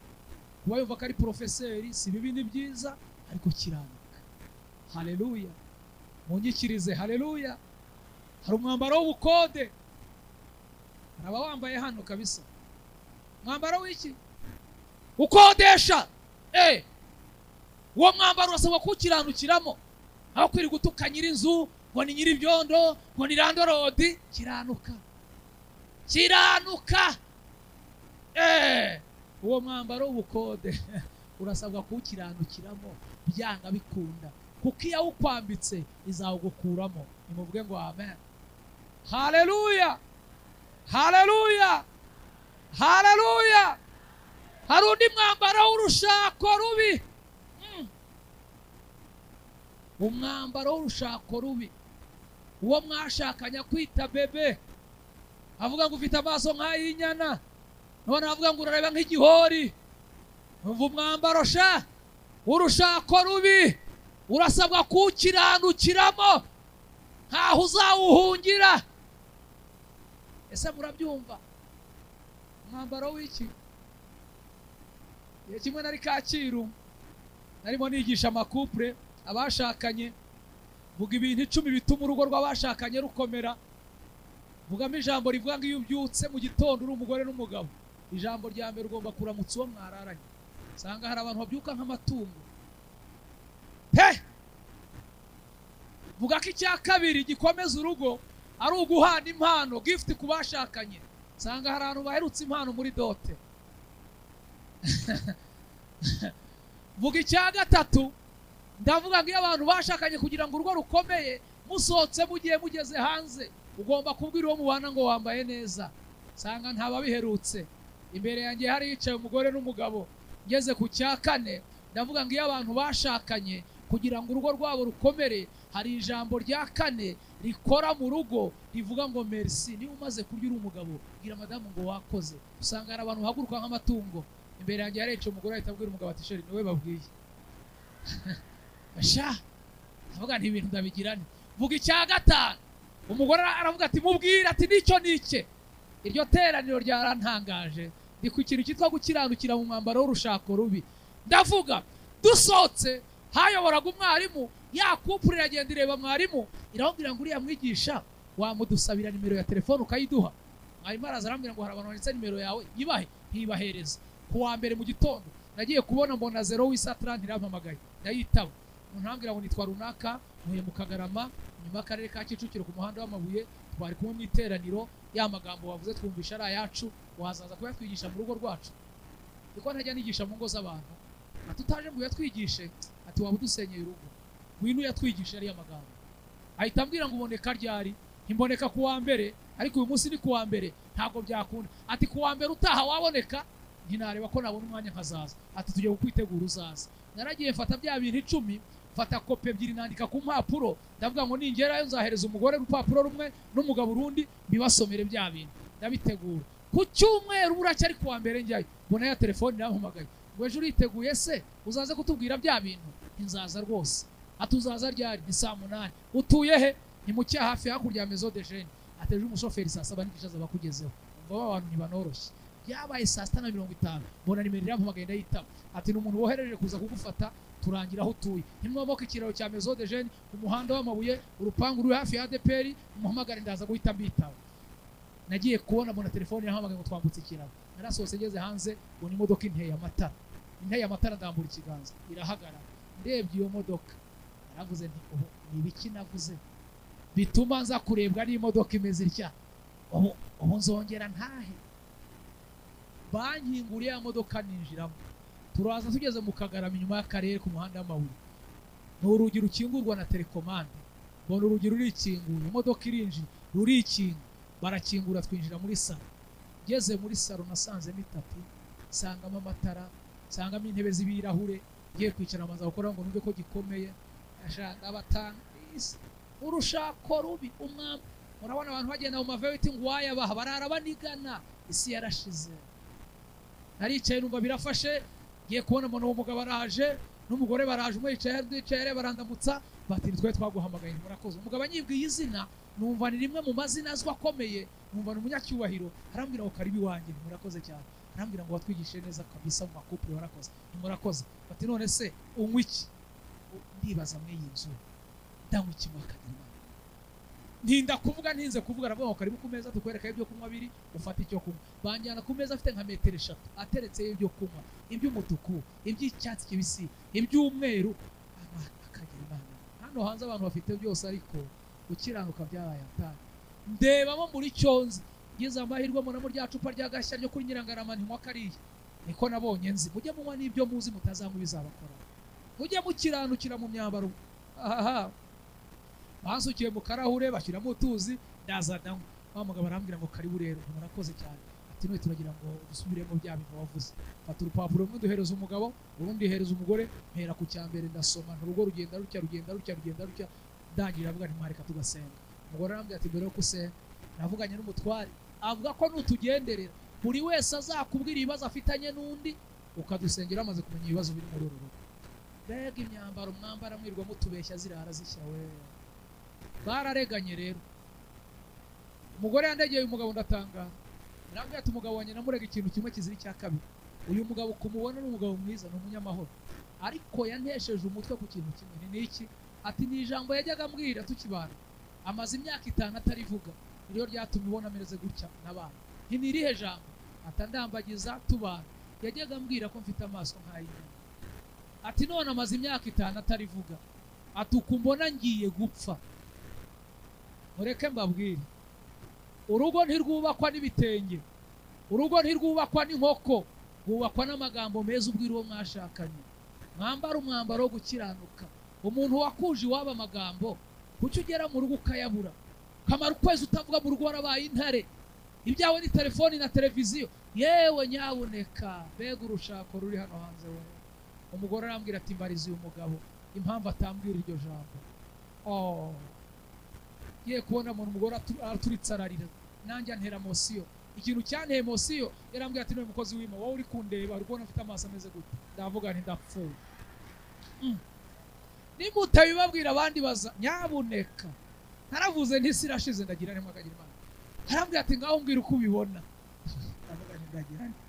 kuba yumva ko ari profeseri, si bibi ni byiza, ariko kiranuka. Haleluya! Munyikirize haleluya! Hari umwambaro w'ubukode, araba wambaye hano kabisa. Mwambaro w'iki? Ukodesha. Uwo mwambaro urasabwa kukiranukiramo, aho kwiri gutuka nyir'inzu ngo ni nyir'ibyondo, ngo ni landorodi. Kiranuka, kiranuka. Uwo mwambaro w'ubukode urasabwa kukiranukiramo byanga bikunda, kuko iyo ukwambitse izawugukuramo. Nimuvuge ngo amen. Haleluya! Haleluya! Haleluya! Hari undi mwambaro w'urushako rubi. Umwambaro w'urushako rubi, uwo mwashakanya kwita bebe, avuga ngo ufite amaso nk'ay'inyana, none avuga ngo urareba nk'igihori. Umva umwambaro sha w'urushako rubi, urasabwa kukiranukiramo, ntaho uzawuhungira. Ese murabyumva? Umwambaro w'iki? Kimwe nari Kacyiru, narimo nigisha amakupure abashakanye, vuga ibintu 10 bituma urugo rw'abashakanye rukomera. Vugamo ijambo rivuga ngo iyo ubyutse mu gitondo uri umugore n'umugabo, ijambo rya mbere ugomba kuramutsa uwo mwararanye. Sanga hari abantu babyuka nk'amatungo. vuga ko icya kabiri gikomeza urugo ari uguhana impano, gift ku bashakanye. Sanga hari abantu baherutse impano muri dote. Vuga icya gatatu, ndavuga ngo iyo abantu bashakanye kugira ngo urugo rukomeye, musohotse mugiye mugeze hanze, ugomba kubwira uwo mubana ngo wambaye neza. Sanga ntababiherutse. Imbere yanjye hari yicaye umugore n'umugabo. Ngeze ku cya kane, ndavuga ngo iyo abantu bashakanye kugira ngo urugo rwabo rukomere, hari ijambo rya kane rikora mu rugo rivuga ngo merci. Niba umaze kurya uri umugabo, bwira madamu ngo wakoze. Usanga hari abantu bahaguruka nk'amatungo. Imbere yanjye hari yicaye umugore ahita abwira umugabo ati sheri niwe babwiye. Asha avuga nti ibintu ndabigirane. Vuga icya gatanu, umugore aravuga ati mubwire ati nicyo nike. Iryo teraniro ryarantangaje. Ndi ku kintu cyitwa gukiranukira mu mwambaro w'urushako rubi. Ndavuga dusohotse hayoboraga umwarimu, ya couple iragenda ireba mwarimu, irababwira ngo uriya mwigisha wamudusabira nimero ya telefone ukayiduha. Mwarimu araza arambwira ngo hari abantu banditse nimero yawe, yibahe ntibahereza. Ku wa mbere mu gitondo nagiye kubona mbona 0 w'isatra ntirampamagaye, ndayitaba. Untambwira ngo nitwa runaka, muye mu Kagarama, nyuma y'akarere ka Kicukiro ku muhanda w'amabuye, twari kumwe mu iteraniro, ya magambo wavuze twumvisha ari ayacu, wazaza kuyatwigisha mu rugo rwacu. Niko ntajya nigisha mu ngo z'abantu. Atutaje ngo yatwigishe, ati waba udusenyeye urugo. Winu yatwigisha ari amagambo. Ahita ambwira ngo uboneka ryari? Imboneka ku wa mbere, ariko uyu munsi ni ku wa mbere, ntago byakunda. Ati ku wa mbere utaha waboneka, ntinareba ko nabona umwanya nkazaza. Ati tugiye kukwitegura uzaza. Naragiye mfata bya bintu 10, mfata kope 2 nandika ku mpapuro, ndavuga ngo ningerayo nzahereza umugore urupapuro rumwe n'umugabo urundi, bibasomere bya bintu. Ndabitegura. Ku cyumweru buracyari ku wa mbere njyayo, mbona ya telefone irampamagaye. Ngo ejo uriteguye se uzaze kutubwira bya bintu? Inzaza rwose. Atuzaza ryari? Ni saa 8. Utuye he? Ni mu cyaha hafi hakurya ya Maison de Jeune. Ateje umushoferi saa 7 n'igishaza bakugezeho. Ngo abantu ntibanoroshye. Yabaye saa 6:50, mbona nimero irampamagaye ndayitaba. Ati n'umuntu wohereje kuza kugufata, turangira aho utuye. Nimwomoka ikiraro cya Maison de Jeune, umuhanda w'amabuye, urupangu ruri hafi ya ADPR, umuhamagare ndaza guhita mbitaba. Nagiye kubona mbona telefone yahamagaye ngo twambutse ikiraro. Narasohotse ngeze hanze, ubona imodoka inteye amatara. Inteye amatara ndambura ikiganza, irahagarara. Ndebye iyo modoka, naravuze nti ubu ni biki navuze bituma nza kurebwa n'imodoka imeze itya. Ubu nzongera ntahe. Bankinguriye ya modoka ninjiramo. Turaza tugeze mu Kagarama inyuma y'akarere ku muhanda w'amabuye. N'urugi rukingurwa na telekomande. Mbona urugi rurikinguye, imodoka irinjira, rurikinga. Barakingura twinjira muri salo. Ngeze muri salo nasanze n'itapi, sangamo amatara, sangamo intebe z'ibirahure. Ngiye kwicara amaza gukora ngo numve ko gikomeye. Ashaka abatangisi urushako rubi umwami. Murabona abantu bagenda mu maveti ngo wayabaha barara banigana. Isi yarashize. Naricaye numva birafashe. Ngiye kubona umuntu w'umugabo araje n'umugore baraje, umwe yicaye barandamutsa, bati twe twaguhamagaye murakoze. Umugabo anyibwiye izina, numva ni rimwe mu mazina azwa akomeye, numva ni umunyacyubahiro. Arambwira ngo karibi wanjye murakoze cyane. Arambwira ngo watwigishe neza kabisa mu makupure warakoze. Murakoze. Bati none se unywa iki? Ndibaza mwe yinzu. Ndanywa iki mwakagira? Ntinda kuvuga ntinze kuvuga, aravuga ngo karibu ku meza tukwereka ibyo kunywa biri, ufata icyo kunywa. Banjyana ku meza afite nka metero 3, ateretse ibyo kunywa, iby'umutuku, iby'icyatsi kibisi, iby'umweru. Akagira Imana. Hano hanze abantu bafite byose, ariko ukiranuka byabaye atanga. Ndebamo muri cyonzi, ngize amahirwe mbona muri rya cupa rya gashya ryo kuri Nyirangarama ntinywa kariya. Niko nabonye nzi. Mujye munywa n'ibyo muzi mutazamwe bizabakora. Mujye mukiranukira mu myambaro. Aha. Basukiye mu karahure bashyiramo utuzi, ndaza ndanywa. Mugabo arambwira ngo karibu rero murakoze cyane. Ati none turagira ngo dusubiremo bya bintu wavuze. Fata urupapuro rumwe duhereza umugabo, urundi hereza umugore, mpera ku cyambere ndasoma. Urugo rugenda rutya. Ndangira avuga nti mwareka tugasenga. Umugore arambwira ati mbere yo gusenga navuganye n'umutwari, avuga ko nutugenderera buri wese azakubwira ibibazo afitanye n'undi, ukadusengera amaze kumenya ibibazo biri muri uru rugo. Mbega imyambaro mwambara mwirwa mutubeshya zirara zishya we. Barareganye rero. Umugore yandegeye umugabo ndatangara. Nambwiye ati umugabo wanjye namurega ikintu kimwe kiziri cya kabiri. Uyu mugabo kumubona n'umugabo mwiza n'umunyamahoro, ariko yantesheje umutwe ku kintu kimwe. Ni iki? Ati ni ijambo yajyaga ambwira tukibana. Amaze imyaka 5 atarivuga. Niyo ryatumye ubona amereze gutya n'abana. Ni irihe jambo? Atandambagiza tubana. Yajyaga ambwira ko mfite amaso nk'ay'inyana. Ati none amaze imyaka 5 atarivuga. Ati ukumbona ngiye gupfa. mureke mbabwire, urugo ntirwubakwa n'ibitenge, urugo ntirwubakwa n'inkoko, rwubakwa n'amagambo meza ubwira uwo mwashakanye. Mwambara umwambaro wo gukiranuka. Umuntu wakuje iwabo amagambo, kuki ugera mu rugo ukayabura, kamara ukwezi utavuga mu rugo warabaye intare, ibyawe ni telefoni na televiziyo. Yewe nyabuneka, mbega urushako ruri hano hanze. We umugore arambwira ati mbariza uyu mugabo impamvu atambwira iryo jambo. Ye kubona umuntu umugore aturitse ararira, nanjye antera emosiyo. Ikintu cyanteye emosiyo, yarambwira ati none mukozi w'Imana wowe uri kundeba uri kubona mfite amaso ameze gute? Ndavuga nti ndapfuye. Nimutabibabwira abandi baza nyabuneka. Naravuze nti sirashize ndagira nti mwagagira Imana. Arambwira ati ngaho mbwira uko ubibona. Ndavuga nti ndagira nti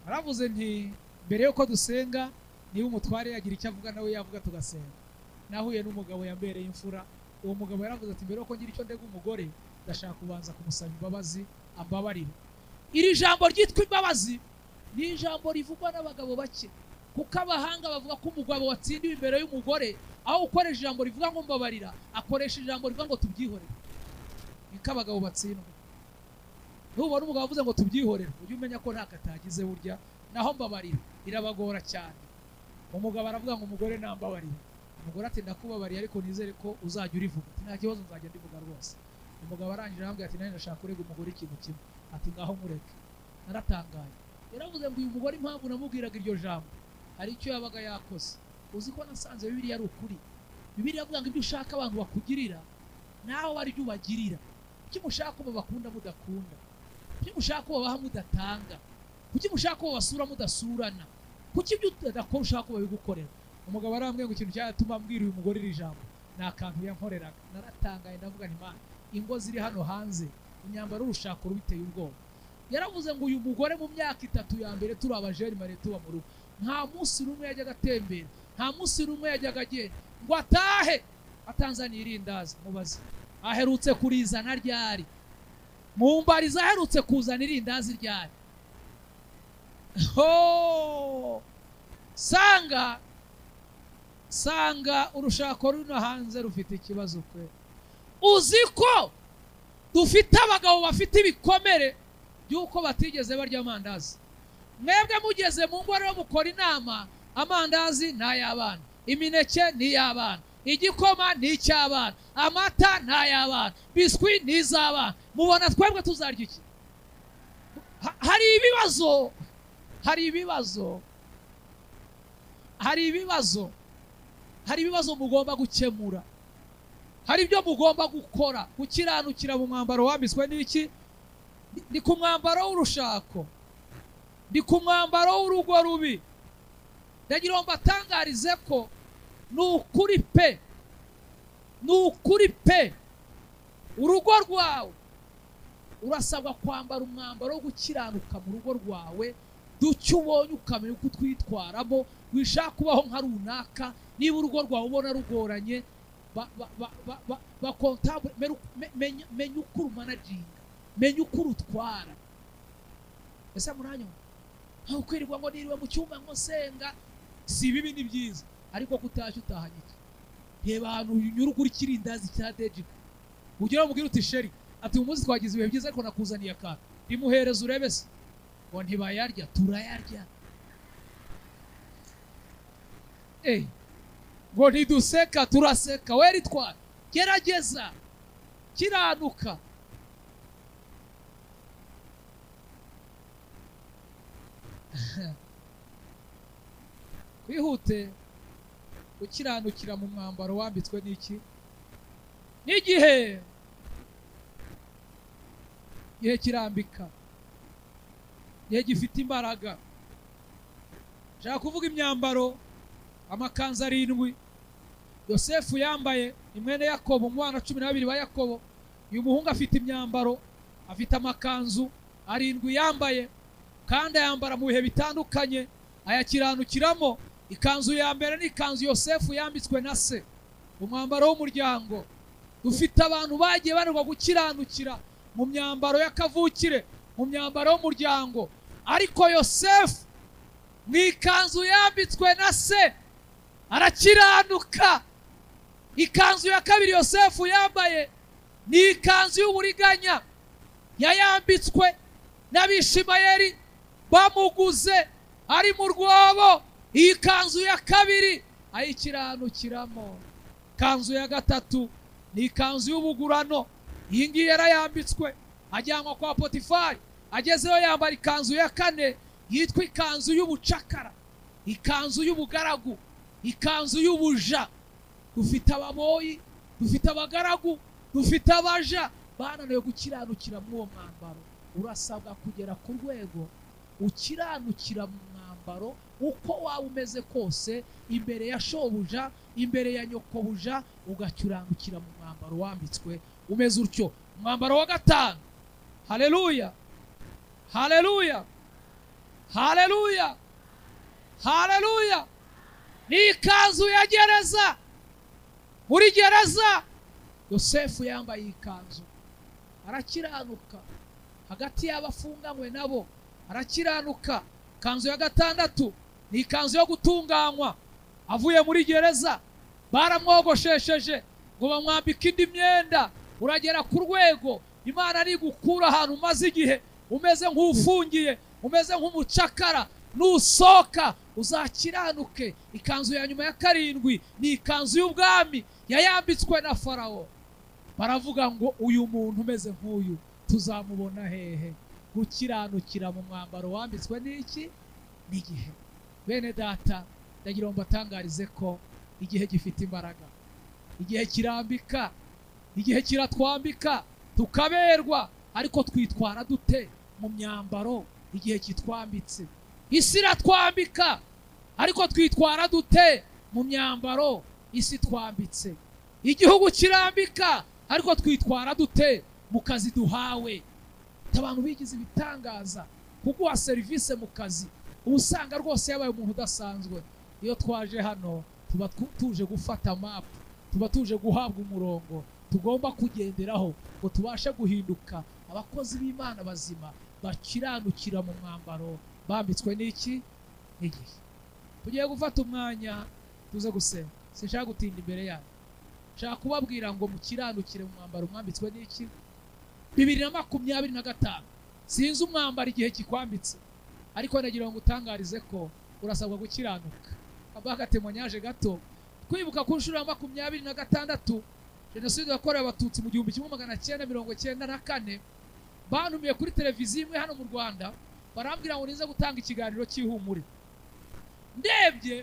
aravuze nti mbere yuko dusenga niba umutware yagira icyo avuga nawe yavuga tugasenga. Nahuye n'umugabo yambereye imfura. Uwo mugabo yaravuze ati mbere yuko ngira icyo ndega umugore ndashaka kubanza kumusaba imbabazi ambabarire. Iri jambo ryitwa imbabazi ni ijambo rivugwa n'abagabo bake, kuko abahanga bavuga ko umugabo watsindiwe imbere y'umugore aho ukoresha ijambo rivuga ngo mbabarira akoresha ijambo rivuga ngo tubyihorere. Niko abagabo batsindwa. Nubona umugabo avuze ngo tubyihorere ujye umenya ko nta katagize burya, naho mbabarira irabagora cyane. Umugabo aravuga ngo umugore nambabarira, umugore ati ndakubabariye ariko nizere ko uzajya urivuga. Nta kibazo nzajya ndivuga rwose. Umugabo arangije arambwira ati nari ndashaka kurega umugore ikintu kimwe. Ati ngaho mureke. Naratangaye. Yaravuze ngo uyu mugore impamvu namubwiraga iryo jambo hari icyo yabaga yakoze. Uzi ko nasanze Bibiliya ari ukuri. Bibiliya avuga ngo ibyo ushaka abantu bakugirira naho bari byo ubagirira. Kuki mushaka ko babakunda mudakunda? Kuki mushaka ko babaha mudatanga? Kuki mushaka ko babasura mudasurana? Kuki ibyo udakora ushaka ko babigukorera? Umugabo arambwiye ngo ikintu cyatuma mbwira uyu mugore iri jambo ni akantu yankoreraga. Naratangaye ndavuga nti Imana, ingo ziri hano hanze imyambaro y'urushako rubiteye ubwoba. Yaravuze ngo uyu mugore mu myaka 3 ya mbere turi abajeri mare tuba mu rugo, nta munsi rumwe yajyaga atembera, nta munsi rumwe yajyaga agenda ngo atahe atanzaniye irindazi. Mubaze aherutse kurizana ryari? Mumbariza aherutse kuzana irindazi ryari? Sanga urushako runo hanze rufite ikibazo kwe. Uzi ko dufite abagabo bafite ibikomere yuko batigeze barya amandazi. Mwebwe mugeze mu ngo rero mukora inama, amandazi n'ay'abana, imineke n'iy'abana, igikoma n'icy'abana, amata n'ay'abana, biswi n'iz'abana. Mubona twebwe tuzarya iki? Hari ibibazo mugomba gukemura. Hari ibyo mugomba gukora. Gukiranukira mu mwambaro wambitswe n'iki? Ni ku mwambaro w'urushako, ni ku mwambaro w'urugo rubi. Ndagira ngo mbatangarize ko ni ukuri pe urugo rwawe urasabwa kwambara umwambaro wo gukiranuka mu rugo rwawe. Ducyo ubonye ukamenya uko twitwaramo, wishaka kubaho nka runaka. Niba urugo rwawe ubona rugoranye, menya uko urumanaginga, menya uko urutwara. Ese muranyuma ntaho kwirirwa ngo niriwe mu cyumba ngo senga. Si bibi ni byiza, ariko kutashye utahanye iki? Reba ahantu unyura ugura ikirindazi cya Dejika, ugera mubwira uti sheri ati uyu munsi twagize ibihe byiza ariko nakuzaniye akantu, rimuhereza urebe se ngo ntibayarya. Turayarya. Ngo ntiduseka, turaseka. We ritwara, gerageza, kiranuka. Kwihute ukiranukira mu mwambaro wambitswe n'iki? N'igihe kirambika, igihe gifite imbaraga. Nshaka kuvuga imyambaro, amakanzu 7 Yosefu yambaye, ni mwene Yakobo, umwana 12 ba Yakobo. Uyu muhungu afite imyambaro, afite amakanzu 7 yambaye, kandi ayambara mu bihe bitandukanye, ayakiranukiramo. Ikanzu ya mbere ni ikanzu Yosefu yambitswe na se, umwambaro w'umuryango. Dufite abantu bagiye banirwa gukiranukira mu myambaro y'akavukire, mu myambaro w'umuryango. Ariko Yosefu mu ikanzu yambitswe na se arakiranuka. ikanzu ya kabiri Yosefu yambaye ni ikanzu y'uburiganya yayambitswe n'Abishimayeli bamuguze ari mu rwobo. Iyi kanzu ya kabiri ayikiranukiramo. Kanzu ya gatatu ni ikanzu y'ubugurano. Iyi ngiyi yarayambitswe ajyanwa kwa Potifari. Agezeho yambara ikanzu ya kane yitwa ikanzu y'ubucakara, ikanzu y'ubugaragu, ikanzu y'ubuja. Dufite ababoyi, dufite abagaragu, dufite abaja bananiwe gukiranukira mu uwo mwambaro. Urasabwa kugera ku rwego ukiranukira mu mwambaro uko waba umeze kose, imbere ya shobuja, imbere ya nyokobuja, ugakiranukira mu mwambaro wambitswe umeze utyo. Umwambaro wa gatanu, haleluya, haleluya, haleluya, haleluya, ni ikanzu ya gereza. Muri gereza Yosefu yambaye ikanzu, arakiranuka hagati y'abafunganywe nabo, arakiranuka. Kanzu ya gatandatu ni ikanzu yo gutunganywa. Avuye muri gereza baramwogoshesheje ngo bamwambike indi myenda. Uragera ku rwego Imana ari gukura ahantu umaze igihe umeze nk'ufungiye, umeze nk'umucakara, nusoka uzakiranuke. Ikanzu ya nyuma ya karindwi ni ikanzu y'ubwami yayambitswe na Farawo. Baravuga ngo uyu muntu umeze nk'uyu tuzamubona hehe? Gukiranukira mu mwambaro wambitswe n'iki? N'igihe. Bene data, ndagira ngo mbatangarize ko igihe gifite imbaraga, igihe kirambika, igihe kiratwambika tukaberwa. Ariko twitwara dute mu myambaro igihe kitwambitse? Isi iratwambika, ariko twitwara dute mu myambaro isi twambitse? Igihugu kirambika, ariko twitwara dute mu kazi duhawe? Abantu bigize ibitangaza kuguha serivisi mu kazi, usanga rwose yabaye umuntu udasanzwe. Iyo twaje hano tuba tuje gufata map, tuba tuje guhabwa umurongo tugomba kugenderaho ngo tubashe guhinduka abakozi b'Imana bazima bakiranukira mu mwambaro bambitswe n'iki? N'igihe. Tugiye gufata umwanya tuze gusenga. Sinshaka gutinda imbere yanyu, nshaka kubabwira ngo mukiranukire mu mwambaro mwambitswe n'iki? 2025 sinzi umwambaro igihe kikwambitse, ariko nagira ngo utangarize ko urasabwa gukiranuka. Abagatemonyaje gato kwibuka ku nshuro ya 26 Jenoside yakorewe Abatutsi mu 1994, bantumiye kuri televiziyo imwe hano mu Rwanda, barambwira ngo nize gutanga ikiganiro cy'ihumure. Ndebye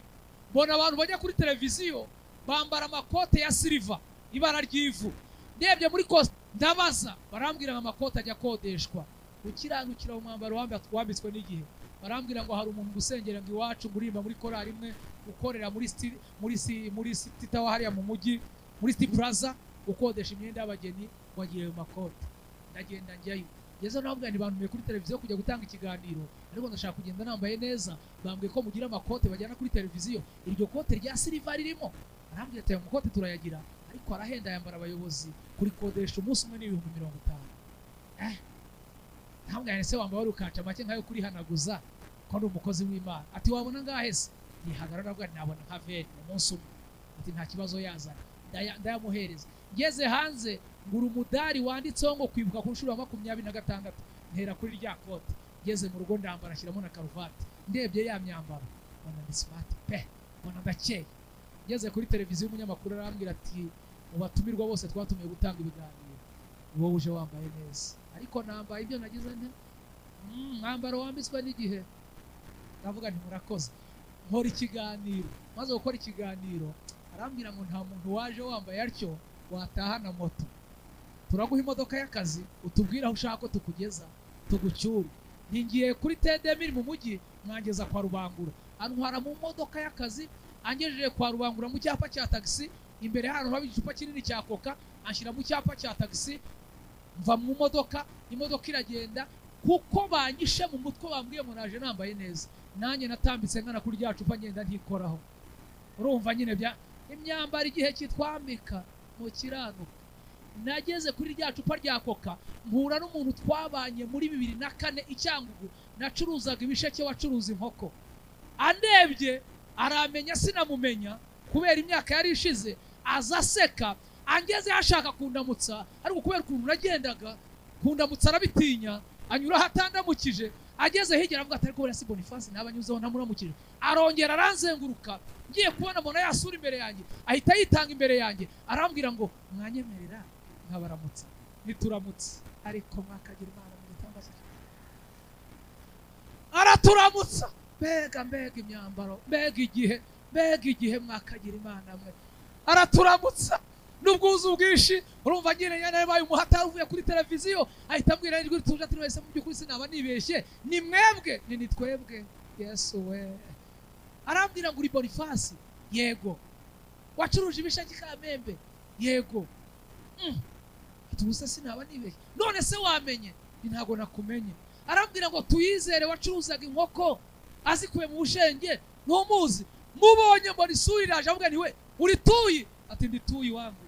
mbona abantu bajya kuri televiziyo bambara amakote ya silver, ibara ry'ivu. Ndebye muri koste ndabaza, barambwira ngo amakote ajya kodeshwa. Gukiranukira mu mwambaro wambitswe n'igihe. Barambwira ngo hari umuntu gusengera ngo iwacu ngurimba muri korali imwe, ukorera muri City Tower hariya mu mujyi, muri City Plaza, ukodesha imyenda y'abageni, wagiye mu makote. Ndagenda njyayo. Yezo nababwira ni bantu kuri televiziyo kujya gutanga ikiganiro, ariko ndashaka kugenda nambaye neza. Bambwiye ko mugira amakote bajyana kuri televiziyo, iryo kote rya silver ririmo. Arambwira ati amakote turayagira, ariko arahenda yambara abayobozi kuri kodesha umunsi umwe n'ibihumbi 50. Ntabwo yane se wambaye urukaca make nkayo kuri hanaguza ko ndi umukozi w'Imana. Ati wabona ngahe se? Yihagarara bwa nabona nka veri umunsi umwe. Ati nta kibazo yazana. Ndayamuhereza. Ngeze hanze ngura umudari wanditseho ngo kwibuka ku nshuro ya 26, ntera kuri rya kote. Ngeze mu rugo ndambara ashyiramo na karuvati. Ndebye ya myambaro, mbona ni smart pe, mbona ndakeye. Ngeze kuri televiziyo umunyamakuru arambwira ati mu batumirwa bose twatumiye gutanga ibiganiro, wowe uje wambaye neza. Ariko nambaye ibyo nagize nte mwambaro wambitswe n'igihe. Ndavuga nti murakoze. Nkora ikiganiro, maze gukora ikiganiro arambwira ngo nta muntu waje wambaye atyo watahana moto. Turaguha imodoka y'akazi, utubwira aho ushaka ko tukugeza, tugucyure. Ningiye kuri Tedemiri mu mujyi, mwangeza kwa Rubangura. Antwara mu modoka y'akazi, angejeje kwa Rubangura mu cyapa cya taxi, imbere hano haba igicupa kinini cya Coca, anshyira mu cyapa cya taxi. Mva mu modoka, imodoka iragenda, kuko banyishe mu mutwe bambwiye ngo naje nambaye neza. Nanjye natambitse ngana kuri rya cupa ngenda ntikoraho. Urumva nyine bya imyambaro igihe kitwambika mu kiranuka. Nageze kuri rya cupa rya Coca, mpura n'umuntu twabanye muri 2004 Icyangugu, nacuruzaga ibisheke wacuruza inkoko. Andebye aramenya sinamumenya kubera imyaka yari ishize, aza aseka, angeze yashaka kundamutsa, ariko kubera ukuntu nagendaga kundamutsa arabitinya, anyura hatandamukije, ageze higera avuga ati ariko buriya si Boniface nabanyuzeho ntamuramukije, arongera aranzenguruka, ngiye kubona mbona yasura imbere yanjye, ahita yitanga imbere yanjye, arambwira ngo mwanyemerera nkabaramutsa. Nituramutse ariko mwakagira Imana mu gitambaza, araturamutsa, mbega imyambaro, mbega igihe mwakagira Imana mwe, araturamutsa n'ubwuzu bwinshi. Urumva nyine yabaye umuhatari uvuye kuri televiziyo, ahita ambwira ijwi rituje ati wese mu by'ukuri sinaba nibeshye, ni mwebwe? Ni twebwe. Yesu we. Arambwira ngo uri Boniface? Yego. Wacuruje ibishaki Kamembe? Yego. Tubuse sinaba nibeshye. None se wamenye? Ntago nakumenye. Arambwira ngo tuyizere wacuruzaga inkoko azikuye mu bushenge, ntumuzi, mubonye mbona isuri iraje, avuga ni we uri tuyi? Ati ndi tuyi wangu.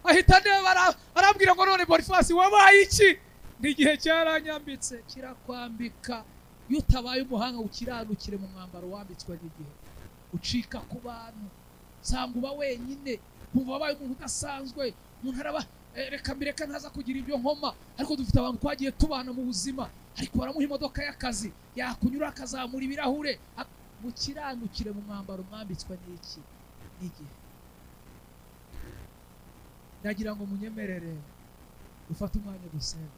Ahita ndeba arambwira ngo none Boniface wabaye iki? N'igihe cyaranyambitse kirakwambika, iyo utabaye umuhanga ukiranukire mu mwambaro wambitswe n'igihe, ucika ku bantu, sanga uba wenyine, kumva wabaye umuntu udasanzwe, umuntu araba reka mbireka ntaza kugira ibyo nkoma, ariko dufite abantu twagiye tubana mu buzima, ariko baramuha imodoka y'akazi, yakunyura akazamura ibirahure, mukiranukire mu mwambaro mwambitswe n'iki n'igihe. Ndagira ngo munyemerere ufate umwanya gusenga.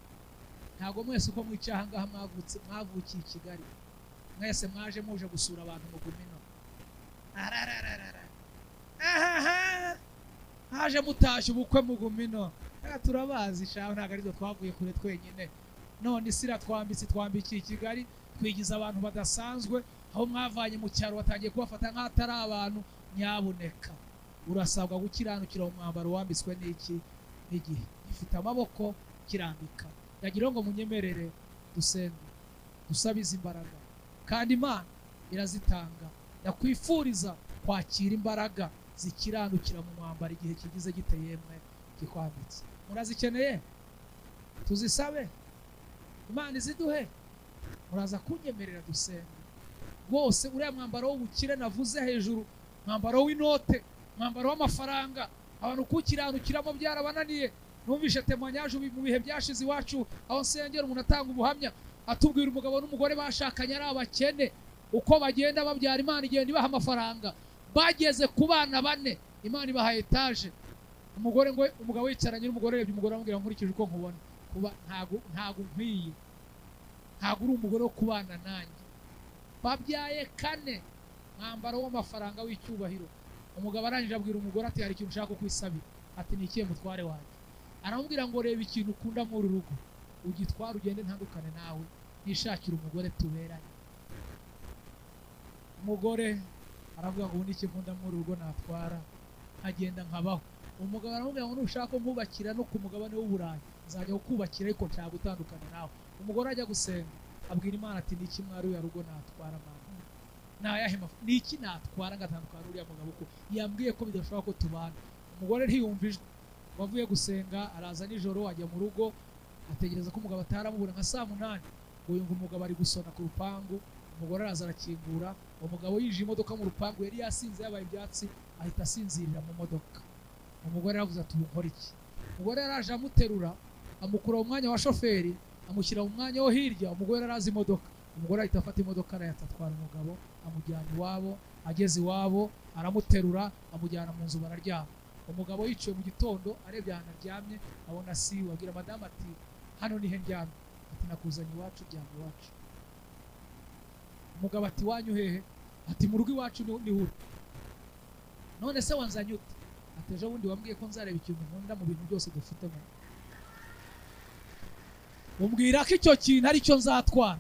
Ntago mwese uko mwicaha ngaha mwavukiye i Kigali, mwese mwaje muje gusura abantu mu Gumino, haje mutashye ubukwe mu Gumino, turabazi shaho, ntago ari twavuye kure twenyine. None isira twambikiye i Kigali, twigiza abantu badasanzwe, aho mwavanye mu cyaro watangiye kubafata nk'atari abantu. Nyabuneka urasabwa gukiranukira mu mwambaro wambitswe n'iki n'igihe, gifite amaboko kirambika. Ndagira ngo munyemerere dusenge, dusabize imbaraga, kandi Imana irazitanga. Ndakwifuriza kwakira imbaraga zikiranukira mu mwambaro igihe kigize giteyemwe gikwambitse. Murazikeneye? Tuzisabe Imana iziduhe? Muraza kunyemerera dusenge bose. Uriya mwambaro w'ubukire navuze hejuru, mwambaro w'inote, mwambaro w'amafaranga, abantu kukiranukiramo byarabananiye. Numvishe témoignage mu bihe byashize iwacu, aho nsengera umuntu atanga ubuhamya, atubwira umugabo n'umugore bashakanye ari abakene, uko bagenda babyara Imana igenda ibaha amafaranga, bageze ku bana 4 Imana ibaha etage. Umugabo yicaranye n'umugore, rebye umugore amubwira nkurikije uko nkubona, kuba ntago nkwiye, ntago uri umugore wo kubana nanjye. Babyaye 4, mwambaro w'amafaranga w'icyubahiro. Umugabo arangije abwira umugore ati hari ikintu ushaka kukwisabira. Ati ni ikihe mutware wanjye? Aramubwira ngo reba ikintu ukunda muri rugo, ugitwara ugende ntandukane nawe, nishakira umugore tuberanye. Umugore aravuga ngo niki nkunda muri rugo natwara nkagenda nkabaho. Umugabo aramubwira ngo nushaka nkubakira no ku mugabane w'Uburayi, nzajya kukubakira ariko nshaka gutandukana nawe. Umugore ajya gusenga, abwira Imana ati niki mwari ya rugo natwara Mana? Nayahe niki natwara ngatandukana uriya mugabo ko yambwiye ko bidashobora ko tubana. Umugore ntiyumvijwe, wavuye gusenga, araza nijoro, ajya mu rugo, ategereza ko umugabo ataramubura. Nka saa 8 ngo yumva umugabo ari gusona ku rupangu. Umugore araza arakingura, umugabo yije imodoka mu rupangu, yari yasinze yabaye ibyatsi, ahita asinzirira mu modoka. Umugore aravuze ati ukora iki? Umugore yaraje amuterura, amukura mu mwanya wa shoferi, amushyira mu mwanya wo hirya. Umugore araza imodoka, umugore ahita afata imodoka arayatatwara umugabo, amujyana iwabo. Ageze iwabo aramuterura, amujyana mu nzu, bararyama. Umugabo yiciwe mu gitondo, arebye ahantu aryamye, abona siwe, abwira madamu ati hano nihe ndyamye? Ati nakuzanye iwacu, ryama iwacu. Umugabo ati wanyu hehe? Ati mu rugo iwacu ni huri. None se wanzanye ute? Ati ejo bundi wambwiye ko nzareba ikintu nkunda mu bintu byose dufitemo. Umbwira ko icyo kintu ari cyo nzatwara.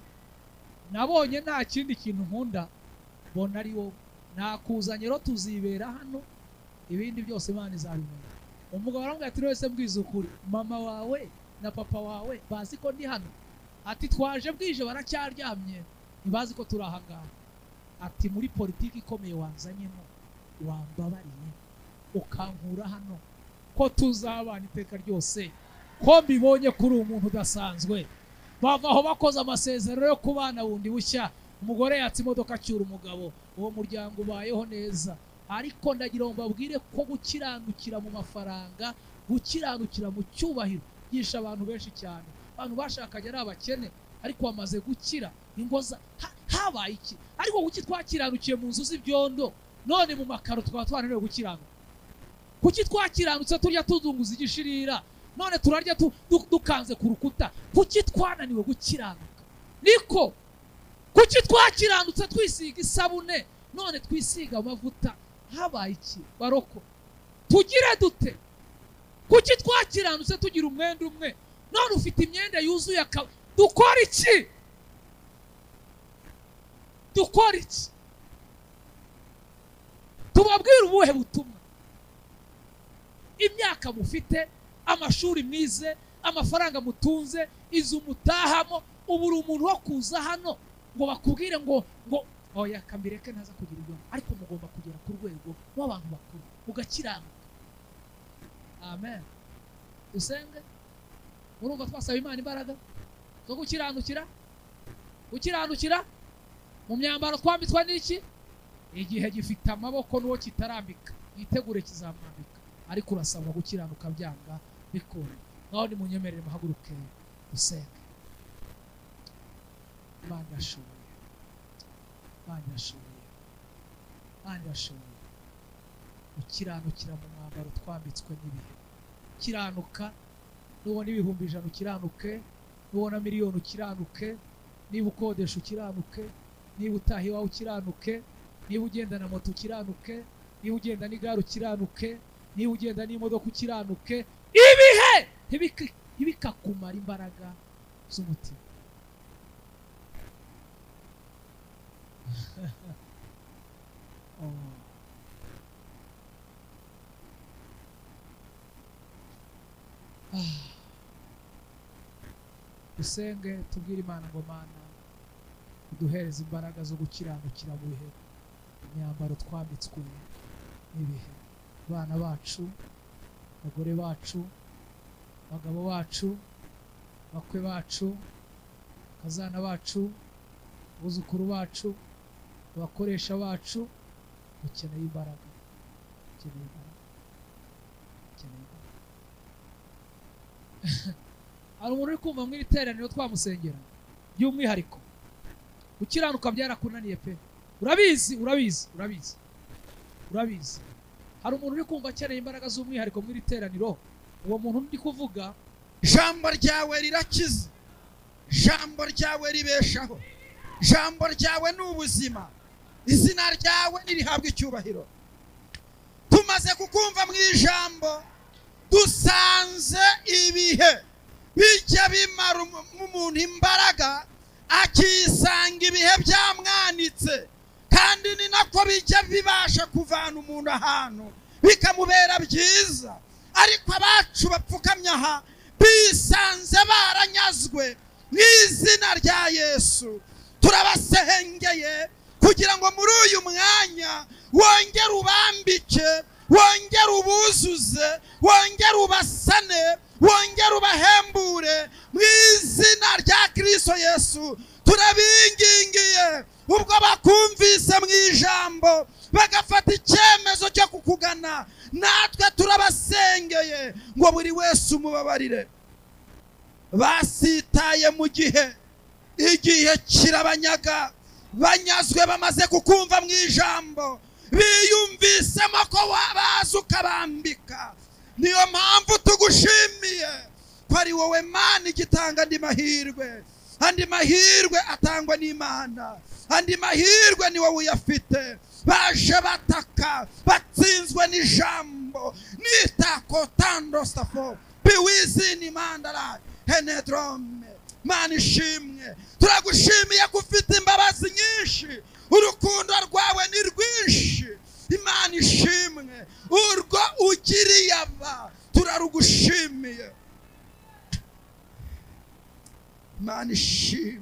Nabonye nta kindi kintu nkunda, bona ari wowe. Nakuzanye rero tuzibera hano, ibindi byose Imana izabimenya. Umugabo arambwira ati wese mbwiza ukuri, mama wawe na papa wawe bazi ko ndi hano? Ati twaje bwije baracyaryamye, ntibazi ko turi aha ngaha. Ati muri politiki ikomeye wanzanyemo, wambabariye ukankura hano, ko tuzabana iteka ryose, ko mbibonye kuri umuntu udasanzwe. Bavaho bakoze amasezerano yo kubana bundi bushya. Umugore yatse imodoka acyura umugabo, uwo muryango ubayeho neza. ariko ndagira ngo mbabwire ko gukiranukira mu mafaranga, gukiranukira mu cyubahiro yisha abantu benshi cyane. Abantu bashakanye ari abakene ariko bamaze gukira, ingoza habaye iki? Ariko kuki twakiranukiye mu nzu z'ibyondo, none mu makaro twaba twananiwe gukiranuka? Kuki twakiranutse turya tuzunguza igishirira, none turarya dukanze ku rukuta? Kuki twananiwe gukiranuka? Niko kuki twakiranutse twisiga isabune, none twisiga amavuta? Habaye iki baroko? Tugire dute? Kuki twakiranutse tugira umwenda umwe, none ufite imyenda yuzuye? Dukora iki? Dukora iki? Tubabwire ubuhe butumwa? Imyaka mufite, amashuri mwize, amafaranga mutunze, izu mutahamo, uburi umuntu wo kuza hano ngo bakubwire ngo oya kambireke ntaza kugira ibyo, ariko mugomba kugera ku rwego rw'abantu bakuru mugakiranuka. Amen. Dusenge. Urumva twasaba Imana imbaraga zo gukiranukira mu myambaro twambitswa n'iki? Igihe gifite amaboko n'uwo kitarambika yitegure kizamwambika, ariko urasabwa gukiranuka byanga bikunda. Ngaho ni munyemerere muhaguruke dusenge. Imana yashoboye, Imana yashoboye, Imana yashoboye gukiranukira mu mwambaro twambitswe n'ibihe. Kiranuka, nubona 1,000 ukiranuke, nubona miliyoni ukiranuke, niba ukodesha ukiranuke, niba utaha iwawe ukiranuke, niba ugenda na moto ukiranuke, niba ugenda n'igare ukiranuke, niba ugenda n'imodoka ukiranuke. Ibihe ntibikakumara imbaraga z'umutima. Dusenge tubwire Imana ngo Mana uduhereze imbaraga zo gukiranukira mu bihe, imyambaro twambitswe n'ibihe. Abana bacu, abagore bacu, abagabo bacu, bakwe bacu, kazana bacu, abuzukuru bacu, abakoresha bacu, dukeneye imbaraga, dukeneye imbaraga, dukeneye imbaraga. Hari umuntu uri kumva mw'iri teraniro twamusengera by'umwihariko, gukiranuka byarakunaniye pe. Urabizi. Hari umuntu uri kumva akeneye imbaraga z'umwihariko mw'iri teraniro. Uwo muntu ndi kuvuga, ijambo ryawe rirakiza, ijambo ryawe ribeshaho, ijambo ryawe ni ubuzima, izina ryawe nirihabwa icyubahiro. Tumaze kukumva mu ijambo, dusanze ibihe bijya bimara umuntu imbaraga, akisanga ibihe byamwanitse, kandi ni nako bijya bibasha kuvana umuntu ahantu bikamubera byiza. Ariko abacu bapfukamye aha bisanze baranyazwe. Mu izina rya Yesu turabasengeye kugira ngo muri uyu mwanya wongere ubambike, wongere ubuzuze, wongere ubasane, wongere ubahembure. Mu izina rya Kristo Yesu turabingingiye, ubwo bakumvise mu ijambo bagafata icyemezo cyo kukugana, natwe turabasengeye ngo buri wese umubabarire. Basitaye mu igihe kirabanyaga, banyazwe bamaze kukumva mu ijambo, biyumvisemo ko wabaza ukabambika. Niyo mpamvu tugushimiye ko ari wowe Mana igitanga andi mahirwe. Andi mahirwe atangwa n'Imana, andi mahirwe ni wowe uyafite. Baje bataka, batsinzwe n'ijambo, nitakotando stafo biwizini mandala henedrome. Mana ishimwe, turagushimiye ko ufite imbabazi nyinshi, urukundo rwawe ni rwinshi. Imana ishimwe, urwo ugiriye aba turarugushimiye. Imana ishimwe,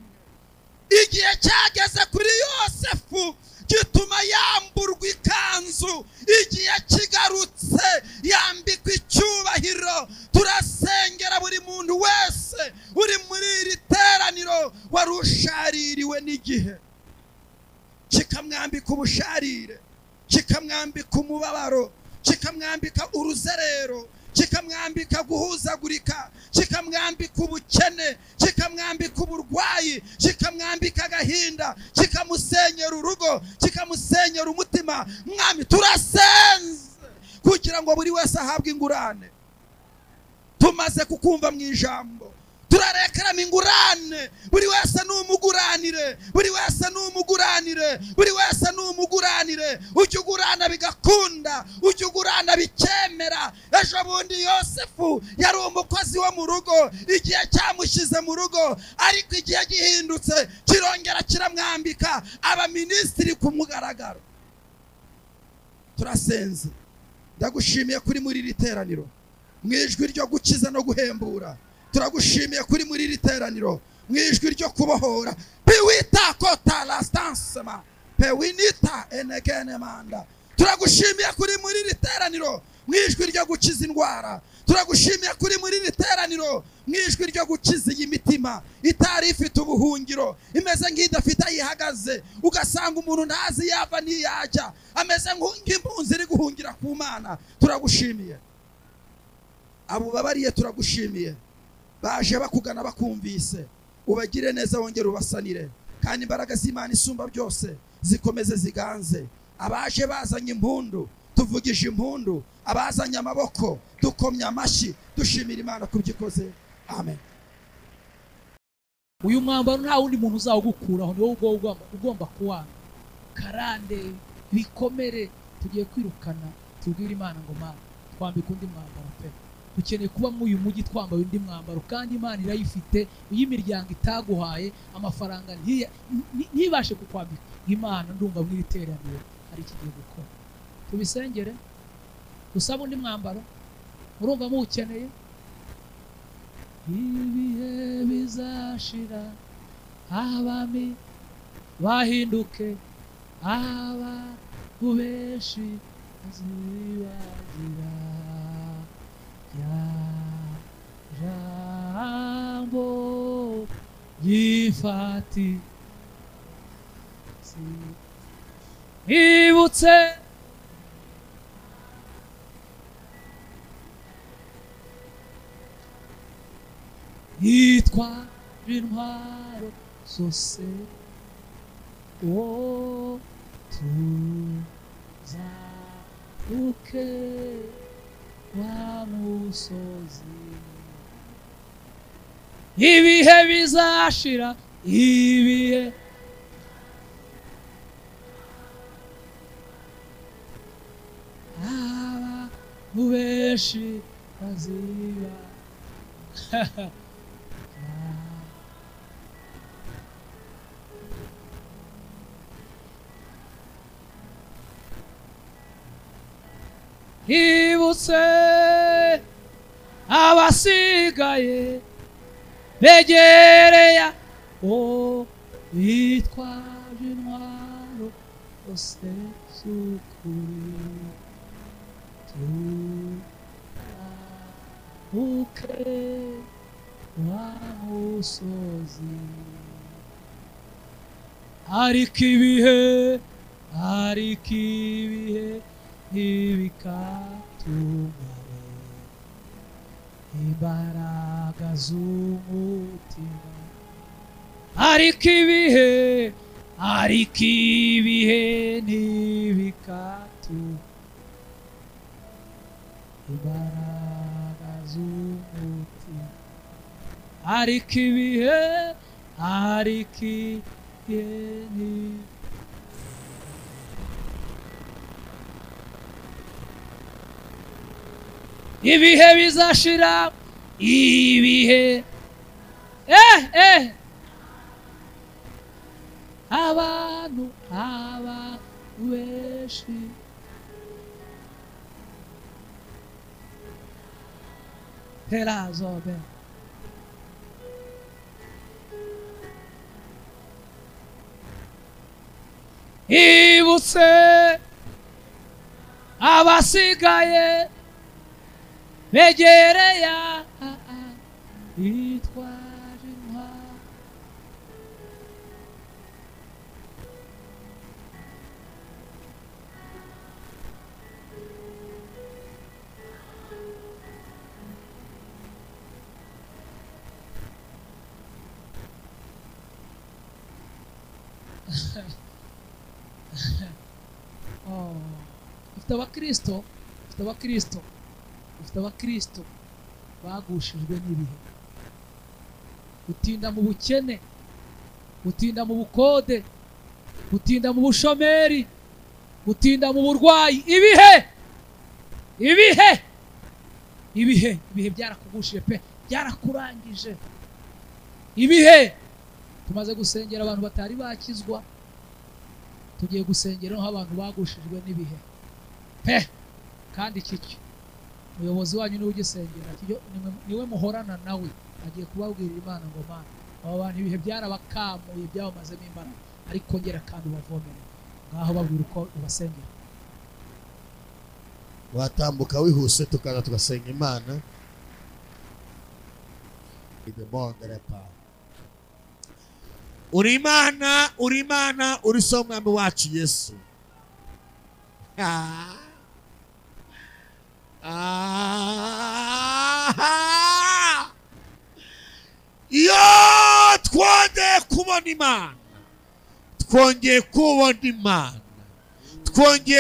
igihe cyageze kuri Yosefu gituma yamburwa ikanzu, igihe kigarutse yambikwa icyubahiro. Turasengera buri muntu wese uri muri iri teraniro warushaririwe n'igihe, kikamwambika ubusharire, kikamwambika umubabaro, kikamwambika uruzerero, kikamwambika guhuzagurika, kikamwambika ubukene, kikamwambika uburwayi, kikamwambika agahinda, kikamusenyera urugo, kikamusenyera umutima. Mwami, turasenze kugira ngo buri wese ahabwe ingurane. Tumaze kukumva mu ijambo, turarekeramo ingurane. Buri wese n'umuguranire, buri wese n'umuguranire, buri wese n'umuguranire. Ujya ugurana bigakunda, ujya ugurana bikemera. Ejo bundi Yosefu yari umukozi wo mu rugo, igihe cyamushyize mu rugo, ariko igihe gihindutse kirongera kiramwambika aba minisitiri ku mugaragaro. Turasenze, ndagushimiye kuri muri iri teraniro, mu ijwi ryo gukiza no guhembura. Turagushimiye kuri muri iri teraniro, mu ijwi ryo kubohora. Piwita kota la stansema, pewinita enegene manda. Turagushimiye kuri muri iri teraniro, mu ijwi ryo gukiza indwara. Turagushimiye kuri muri iri teraniro, mu ijwi ryo gukiza iyi mitima itari ifite ubuhungiro, imeze nk'idafite ayihagaze. Ugasanga umuntu ntazi yava n'iyajya, ameze nk'impunzi iri guhungira ku Mana. Turagushimiye abo babariye, turagushimiye baje bakugana bakumvise. Ubagire neza, wongere ubasanire, kandi imbaraga z'Imana isumba byose zikomeze ziganze. Abaje bazanye impundu, tuvugije impundu. Abazanye amaboko, dukomye amashyi, dushimira Imana kubyikoze. Amen. Uyu mwambaro nta wundi muntu uzawugukuraho, ni wowe ugomba kuwana. Karande, bikomere, tugiye kwirukana, tubwire Imana ngo Mana, twambike undi mwambaro pe. Dukeneye kuba mu uyu mujyi twambaye undi mwambaro, kandi Imana irayifite. Iyo imiryango itaguhaye amafaranga ntibashe kukwambika, Imana ndumva muri iri teraniro hari ikigiye gukora. Tubisengere, dusaba undi mwambaro. Urumva muwukeneye? Ibihe bizashira, abami bahinduke, abantu benshi bazibagira jambo yifati. Ibutse yitwa intwaro zose, o tuzaruke wa musozi. Ibihe bizashira, ibihe abantu benshi baziba ibutse abasigaye begereye, o bitwaje intwaro zose z'ukuri, turaruke wa musozi. Ariko ibihe ntibikatumare imbaraga z'umutima. Ariko ibihe ntibikatumare imbaraga z'umutima. Ariko ibihe ibihe bizashira, ibihe abantu benshi perazobe. Ibutse abasigaye begereye, bitwaje intwaro. dufite abakristo bagushijwe n'ibihe, gutinda mu bukene, gutinda mu bukode, gutinda mu bushomeri, gutinda mu burwayi. Ibihe byarakugushije pe, byarakurangije. Ibihe tumaze gusengera abantu batari bakizwa, tugiye gusengera aho abantu bagushijwe n'ibihe pe. Kandi kicyo umuyobozi wanyu niwe ugisengera, niwe muhorana nawe, agiye kubabwirira Imana ngo Mana, aba bantu ibihe byarabakamuye, byabamazemo imbaraga, ariko ngera kandi ubavomere. Ngaho babwira uko ubasengera. watambuka wihuse tukaza tugasenga Imana. Uri Imana, uri so mwami wacu Yesu. Yo twongeye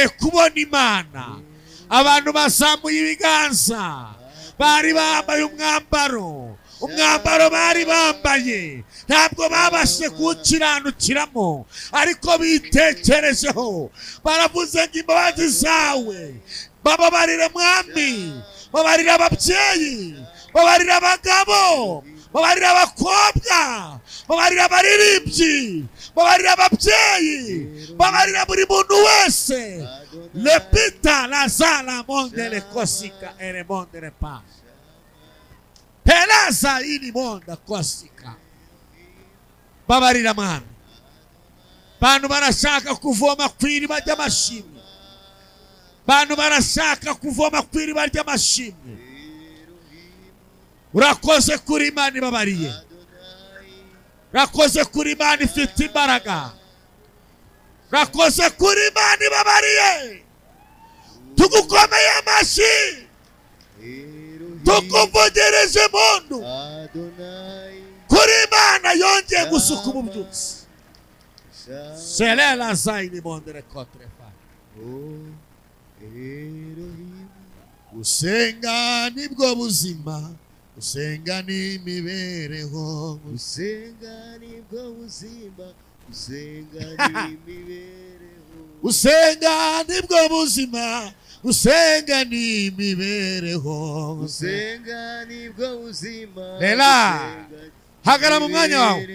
kubona Imana, abantu basamuye ibiganza, bari bambaye umwambaro bari bambaye ntabwo babashe kuwukiranukiramo, ariko bitekerejeho baravuze ngo imbabazi zawe bababarire mwami, babarire ababyeyi, babarire abagabo, babarire abakobwa, babarire abaririmbyi, babarire ababyeyi, babarire buri muntu wese. Lepita lazala monde le kosika ere monde le pa pelaza ili monde kosika. Babarira mwami, bantu barashaka kuvoma kw'iriba ry'amashimwe, bantu barashaka kuvoma kw'iriba ry'amashimwe. Urakoze kuri Imana ibabariye, urakoze kuri Imana ifite imbaraga, urakoze kuri Imana ibabariye. Tugukomeye amashyi, tukuvugereje mundu kuri Imana yongeye gusuka ububyutsi. Selela zaini mondere kotrefa. Gusenga nibwo buzima, gusenga ni imibereho, gusenga nibwo buzima, gusenga ni imibereho, gusenga nibwo buzima, gusenga ni imibereho, gusenga nibwo buzima. Lela hagara mu mwanya wawe.